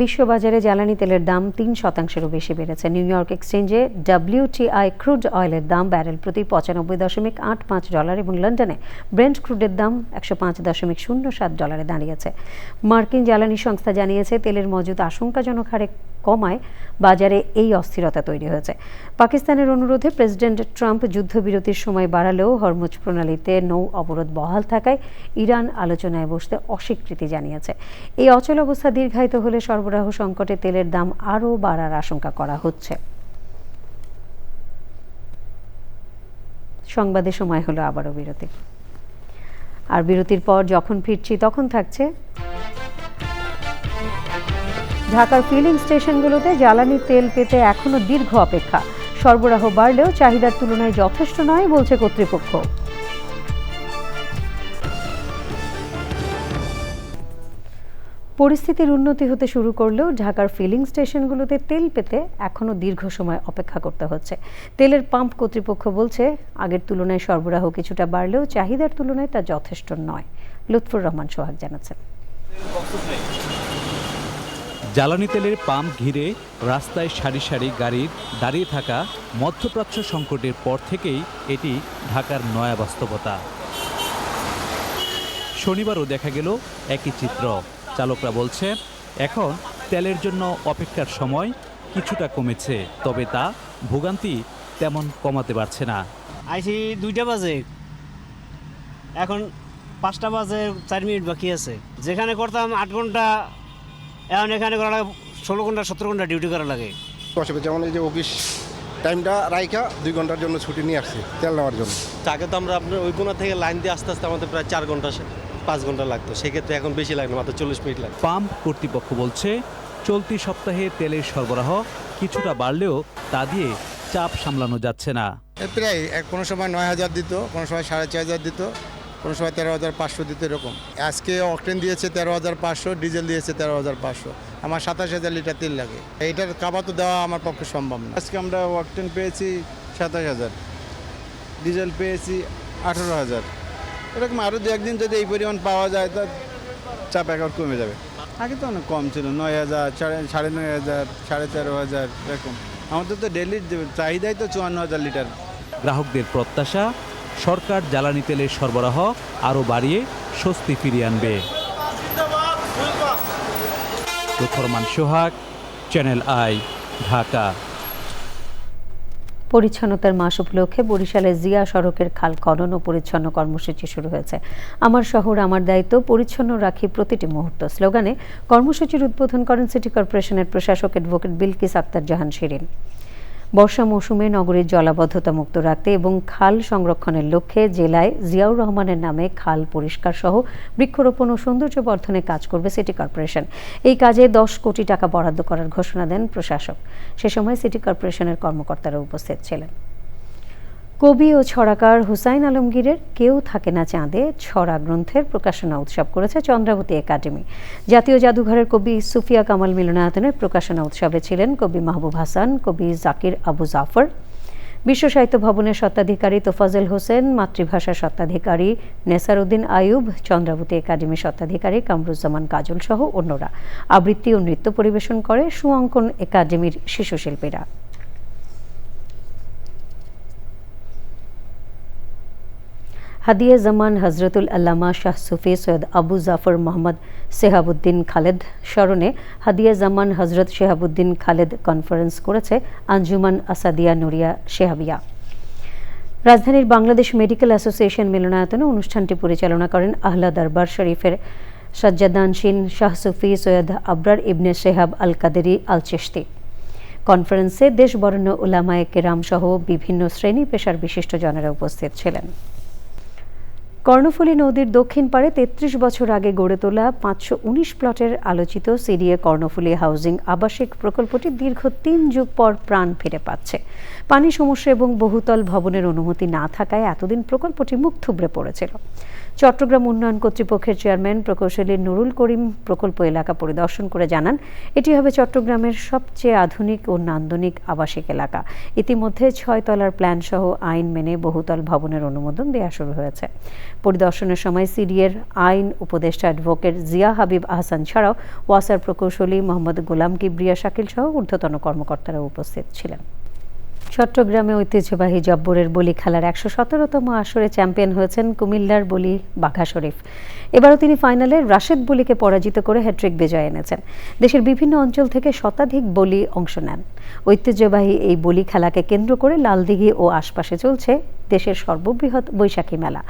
বিশ্ববাজারে জ্বালানি তেলের দাম 3%-এরও বেশি বেড়েছে। নিউ ইয়র্ক এক্সচেঞ্জে WTI ক্রুড অয়েলের দাম ব্যারেল প্রতি $95.85 এবং লন্ডনে ব্রেন্ট ক্রুডের দাম $105.07 দাঁড়িয়েছে। মার্কিন জ্বালানি সংস্থা জানিয়েছে, তেলের মজুদ আশঙ্কাজনক হারে কমায় বাজারে এই অস্থিরতা তৈরি হয়েছে। পাকিস্তানের অনুরোধে প্রেসিডেন্ট ট্রাম্প যুদ্ধবিরতির সময় বাড়ালেও হরমুজ প্রণালীতে নৌ অবরোধ বহাল থাকায় ইরান আলোচনায় বসতে অস্বীকৃতি জানিয়েছে। এই অচল অবস্থা দীর্ঘায়িত হলে সরবরাহ সংকটে তেলের দাম আরও বাড়ার আশঙ্কা করা হচ্ছে। সংবাদের সময় হলো আবারও বিরতি, আর বিরতির পর যখন ফিরছি তখন থাকছে ঢাকার ফিলিং স্টেশনগুলোতে জ্বালানি তেল পেতে এখনো দীর্ঘ অপেক্ষা। সরবরাহ বাড়লেও চাহিদার তুলনায় যথেষ্ট নয় বলছে কর্তৃপক্ষ। পরিস্থিতির উন্নতি হতে শুরু করলেও ঢাকার ফিলিং স্টেশনগুলোতে তেল পেতে এখনও দীর্ঘ সময় অপেক্ষা করতে হচ্ছে। তেলের পাম্প কর্তৃপক্ষ বলছে, আগের তুলনায় সরবরাহ কিছুটা বাড়লেও চাহিদার তুলনায় তা যথেষ্ট নয়। লুৎফুর রহমান সোহাগ জানাচ্ছেন। জ্বালানি তেলের পাম্প ঘিরে রাস্তায় সারি সারি গাড়ির দাঁড়িয়ে থাকা মধ্যপ্রাচ্য সংকটের পর থেকেই এটি ঢাকার নয়া বাস্তবতা। শনিবারও দেখা গেল একই চিত্র। চালকরা বলছে, এখন তেলের জন্য অপেক্ষার সময় কিছুটা কমেছে, তবে তা ভোগান্তি তেমন কমাতে পারছে না। আইসি 2টা বাজে, এখন 5টা বাজে 4 মিনিট বাকি আছে। যেখানে করতাম 8 ঘন্টা, এখন এখানে করা লাগে 16 ঘন্টা 17 ঘন্টা ডিউটি করা লাগে। যেমন এই যে অফিস টাইমটা রাইখা 2 ঘন্টার জন্য ছুটি নিয়ে আসছি তেল নেওয়ার জন্য। আগে তো আমরা আপনার ওই কোনা থেকে লাইন দিয়ে আস্তে আস্তে আমাদের প্রায় 4 ঘন্টা 5 ঘন্টা লাগতো, সেক্ষেত্রে এখন বেশি লাগে না, মাত্র 40 মিনিট লাগে। পাম্প কর্তৃপক্ষ বলছে চলতি সপ্তাহে তেলের সরবরাহ কিছুটা বাড়লেও তা দিয়ে চাপ সামলানো যাচ্ছে না। প্রায় কোনো সময় 9,000 দিত, কোনো সময় 4,500 দিত, কোনো সময় 13,500 দিত, এরকম। আজকে অকটেন দিয়েছে 13,500, ডিজেল দিয়েছে 13,500, আমার 27,000 লিটার তেল লাগে। এইটার কাবা তো দেওয়া আমার পক্ষে সম্ভব না। আজকে আমরা অকটেন পেয়েছি 27,000, ডিজেল পেয়েছি 18,000, এরকম আরও 2-1 দিন যদি এই পরিমাণ পাওয়া যায় তা চাপ একবার কমে যাবে। আগে তো অনেক কম ছিল, 9,000, 9,500, 13,500 এরকম। আমাদের তো ডেলি চাহিদাই তো 54,000 লিটার। গ্রাহকদের প্রত্যাশা সরকার জ্বালানি তেলের সরবরাহ আরও বাড়িয়ে স্বস্তি ফিরিয়ে আনবে। রুখরমান সোহাগ, চ্যানেল আই, ঢাকা। পরিচ্ছন্নতার মাস উপলক্ষে বরিশালের জিয়া সড়কের খাল খনন ও পরিচ্ছন্ন কর্মসূচি শুরু হয়েছে। আমার শহর আমার দায়িত্ব, পরিচ্ছন্ন রাখি প্রতিটি মুহূর্ত স্লোগানে কর্মসূচির উদ্বোধন করেন সিটি কর্পোরেশনের প্রশাসক অ্যাডভোকেট বিলকিস আক্তার জাহান শিরিন। বর্ষা মৌসুমে নগরীর জলাবদ্ধতা মুক্ত রাখতে এবং খাল সংরক্ষণের লক্ষ্যে জেলায় জিয়াউর রহমানের নামে খাল পরিষ্কার সহ বৃক্ষরোপণ ও সৌন্দর্য বর্ধনে কাজ করবে সিটি কর্পোরেশন। এই কাজে 10 কোটি টাকা বরাদ্দ করার ঘোষণা দেন প্রশাসক। সে সময় সিটি কর্পোরেশনের কর্মকর্তারা উপস্থিত ছিলেন। কবি ও ছড়াকার হুসাইন আলমগীরের কেউ থাকে না চাঁদে ছড়া গ্রন্থের প্রকাশনা উৎসব করেছে চন্দ্রাবতী একাডেমি। জাতীয় জাদুঘরের কবি সুফিয়া কামাল মিলনায়তনের প্রকাশনা উৎসবে ছিলেন কবি মাহবুব হাসান, কবি জাকির আবু জাফর, বিশ্ব সাহিত্য ভবনের স্বত্বাধিকারী তোফাজেল হোসেন, মাতৃভাষার স্বত্বাধিকারী নেসার উদ্দিন আয়ুব, চন্দ্রাবতী একাডেমির স্বত্বাধিকারী কামরুজ্জামান কাজল সহ অন্যরা। আবৃত্তি ও নৃত্য পরিবেশন করে সুঅঙ্কন একাডেমির শিশু শিল্পীরা। হাদিয়া জামান হজরতুল আল্লামা শাহ সুফি সৈয়দ আবু জাফর মোহাম্মদ শেহাবুদ্দিন খালেদ স্মরণে হাদিয়া জামান হজরত শেহাবুদ্দিন খালেদ কনফারেন্স করেছে আঞ্জুমান আসাদিয়া নুরিয়া শেহাবিয়া। রাজধানীর বাংলাদেশ মেডিকেল অ্যাসোসিয়েশন মিলনায়তনে অনুষ্ঠানটি পরিচালনা করেন আহলা দরবার শরীফের সাজ্জাদানশীন শাহ সুফি সৈয়দ আবরার ইবনে শেহাব আল কাদেরি আল চিশতি। কনফারেন্সে দেশ বরেণ্য উলামায়ে কেরাম সহ বিভিন্ন শ্রেণী পেশার বিশিষ্টজনেরা উপস্থিত ছিলেন। কর্ণফুলী নদীর দক্ষিণ পাড়ে 33 বছর আগে গড়ে তোলা 519 প্লটের আলোচিত সিডিএ কর্ণফুলী হাউজিং আবাসিক প্রকল্পটি দীর্ঘ 3 যুগ পর প্রাণ ফিরে পাচ্ছে। পানি সমস্যা এবং বহুতল ভবনের অনুমতি না থাকায় এতদিন প্রকল্পটি মুখ থুবড়ে পড়েছিল। চট্টগ্রাম উন্নয়ন কর্তৃপক্ষের চেয়ারম্যান প্রকৌশলী নুরুল করিম প্রকল্প এলাকা পরিদর্শন করে জানান, এটি হবে চট্টগ্রামের সবচেয়ে আধুনিক ও নান্দনিক আবাসিক এলাকা। ইতিমধ্যে 6 তলার প্ল্যান সহ আইন মেনে বহুতল ভবনের অনুমোদন দেওয়া শুরু হয়েছে। পরিদর্শনের সময় সিডিএর আইন উপদেষ্টা অ্যাডভোকেট জিয়া হাবিব আহসান ছাড়াও ওয়াসার প্রকৌশলী মোহাম্মদ গোলাম কিবরিয়া শাকিল সহ ঊর্ধ্বতন কর্মকর্তারা উপস্থিত ছিলেন। চট্টগ্রামে ঐতিহ্যবাহী জব্বরের বলি খেলার 117তম আসরে চ্যাম্পিয়ন হয়েছেন কুমিল্লার বলি বাঘা শরীফ। এবারও তিনি ফাইনালে রাশেদ বলিকে পরাজিত করে হ্যাট্রিক বিজয় এনেছেন। দেশের বিভিন্ন অঞ্চল থেকে শতাধিক বলি অংশ নেন। ঐতিহ্যবাহী এই বলি খেলাকে কেন্দ্র করে লালদিঘি ও আশপাশে চলছে দেশের সর্ববৃহৎ বৈশাখী মেলা।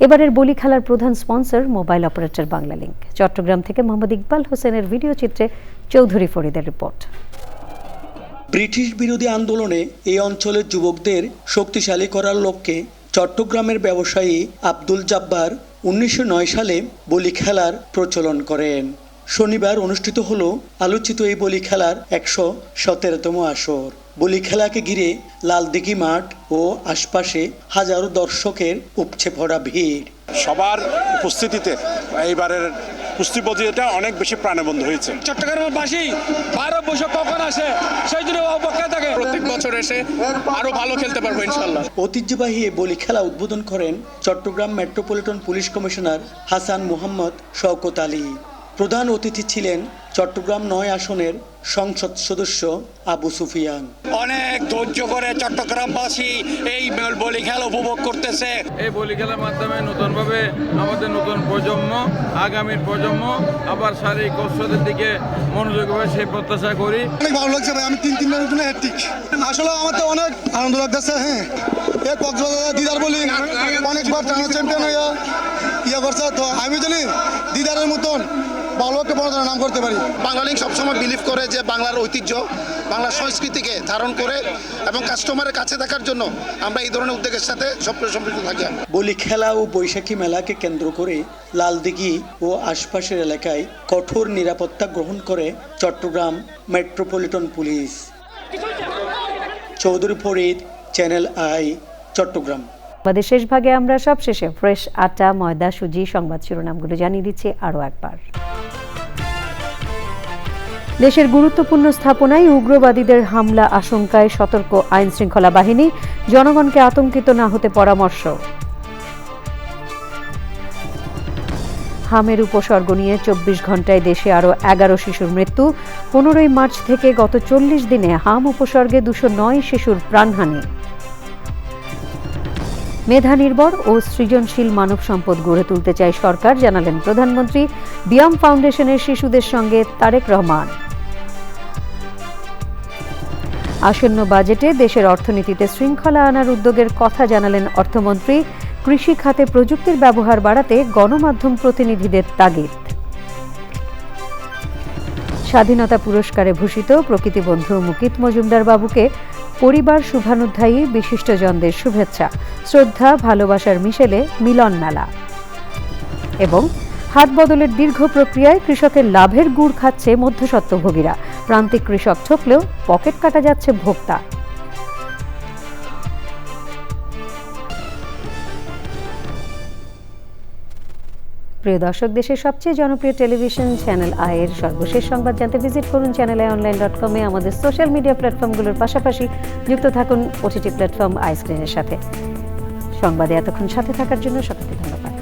এবারের বলি খেলার প্রধান sponsor mobile operator Banglalink. Chattogram থেকে মোহাম্মদ ইকবাল হোসেনের ভিডিও চিত্রে চৌধুরী ফরিদের রিপোর্ট। ব্রিটিশ বিরোধী আন্দোলনে এই অঞ্চলের যুবকদের শক্তিশালী করার লক্ষ্যে চট্টগ্রামের ব্যবসায়ী আব্দুল জাব্বার 1909 সালে বলি খেলার প্রচলন করেন। শনিবার অনুষ্ঠিত হলো আলোচিত এই বলি খেলার 117তম আসর। বলি খেলাকে ঘিরে লালদিঘি মাঠ ও আশপাশে হাজারো দর্শকের উপচে পড়া ভিড়। সবার উপস্থিতিতে এইবারের কুস্তি প্রতিযোগিতা অনেক বেশি প্রাণবন্ত হয়েছে। চট্টগ্রামবাসী 12 বছর কখন আসে সেই জন্য অপেক্ষায় থাকে, প্রত্যেক বছর এসে আরো ভালো খেলতে পারবো ইনশাআল্লাহ। ঐতিহ্যবাহী এই বলি খেলা উদ্বোধন করেন Chattogram metropolitan police commissioner Hasan Mohammad Shawkat Ali. প্রধান অতিথি ছিলেন চট্টগ্রাম 9 আসনের সংসদ সদস্য আবু সুফিয়ান। অনেক ধৈর্য করে চট্টগ্রামবাসী এই বলি খেলা উপভোগ করতেছে। এই বলি খেলার মাধ্যমে নতুনভাবে আমাদের নতুন প্রজন্ম, আগামীর প্রজন্ম আবার শারীরিক কসরতের দিকে মনোযোগী হবে সেই প্রত্যাশা করি। অনেক ভালো লাগছে ভাই, আমি 3-3 জন্য হ্যাট্রিক। আসলে আমার তো অনেক আনন্দ লাগতেছে। হ্যাঁ, এই কক্সবাজার দিদার বলি অনেকবার চ্যাম্পিয়ন হয়ে করছে, তো আমি জানি দিদারের মতন ভালোকে বড়দের নাম করতে পারি। বাংলালিংক সবসময় বিলিভ করে যে বাংলার ঐতিহ্য, বাংলার সংস্কৃতিকে ধারণ করে এবং কাস্টমারের কাছে থাকার জন্য আমরা এই ধরনের উদ্যোগের সাথে সক্রিয় সম্পৃক্ত থাকি। বলি খেলা ও বৈশাখী মেলাকে কেন্দ্র করে লালদিঘি ও আশপাশের এলাকায় কঠোর নিরাপত্তা গ্রহণ করে Chattogram metropolitan police. Chowdhury Farid, channel I, Chattogram. আমাদের শেষ ভাগে আমরা সবশেষে ফ্রেশ আটা, ময়দা, সুজি সংবাদ শিরোনামগুলো জানিয়ে দিচ্ছি আরও একবার। দেশের গুরুত্বপূর্ণ স্থাপনায় উগ্রবাদীদের হামলা আশঙ্কায় সতর্ক আইন শৃঙ্খলা বাহিনী, জনগণকে আতঙ্কিত না হতে পরামর্শ। হামের উপসর্গ নিয়ে 24 ঘন্টায় দেশে আরও 11 শিশুর মৃত্যু। 15 মার্চ থেকে গত 40 দিনে হাম উপসর্গে 209 শিশুর প্রাণহানি। মেধা নির্ভর ও সৃজনশীল মানব সম্পদ গড়ে তুলতে চায় সরকার, জানালেন প্রধানমন্ত্রী। বিয়াম ফাউন্ডেশনের শিশুদের সঙ্গে তারেক রহমান। আসন্ন বাজেটে দেশের অর্থনীতিতে শৃঙ্খলা আনার উদ্যোগের কথা জানালেন অর্থমন্ত্রী। কৃষি খাতে প্রযুক্তির ব্যবহার বাড়াতে গণমাধ্যম প্রতিনিধিদের তাগিদ। স্বাধীনতা পুরস্কারে ভূষিত প্রকৃতিবন্ধু মুকিত মজুমদার বাবুকে পরিবার শুভানুধ্যায়ী বিশিষ্টজনদের শুভেচ্ছা, শ্রদ্ধা, ভালোবাসার মিশেলে মিলন মেলা। এবং হাত বদলের দীর্ঘ প্রক্রিয়ায় কৃষকের লাভের গুড় খাচ্ছে মধ্যস্বত্বভোগীরা। প্রান্তিক কৃষক ঠকলেও পকেট কাটা যাচ্ছে ভোক্তা। প্রিয় দর্শক, দেশের সবচেয়ে জনপ্রিয় টেলিভিশন চ্যানেল আই এর সর্বশেষ সংবাদ জানতে ভিজিট করুন channelionline.com-এ। আমাদের সোশ্যাল মিডিয়া প্ল্যাটফর্মগুলোর পাশাপাশি যুক্ত থাকুন ওটিটি প্ল্যাটফর্ম আই স্ক্রিনের সাথে। সংবাদে এতক্ষণ সাথে থাকার জন্য সকলকে ধন্যবাদ।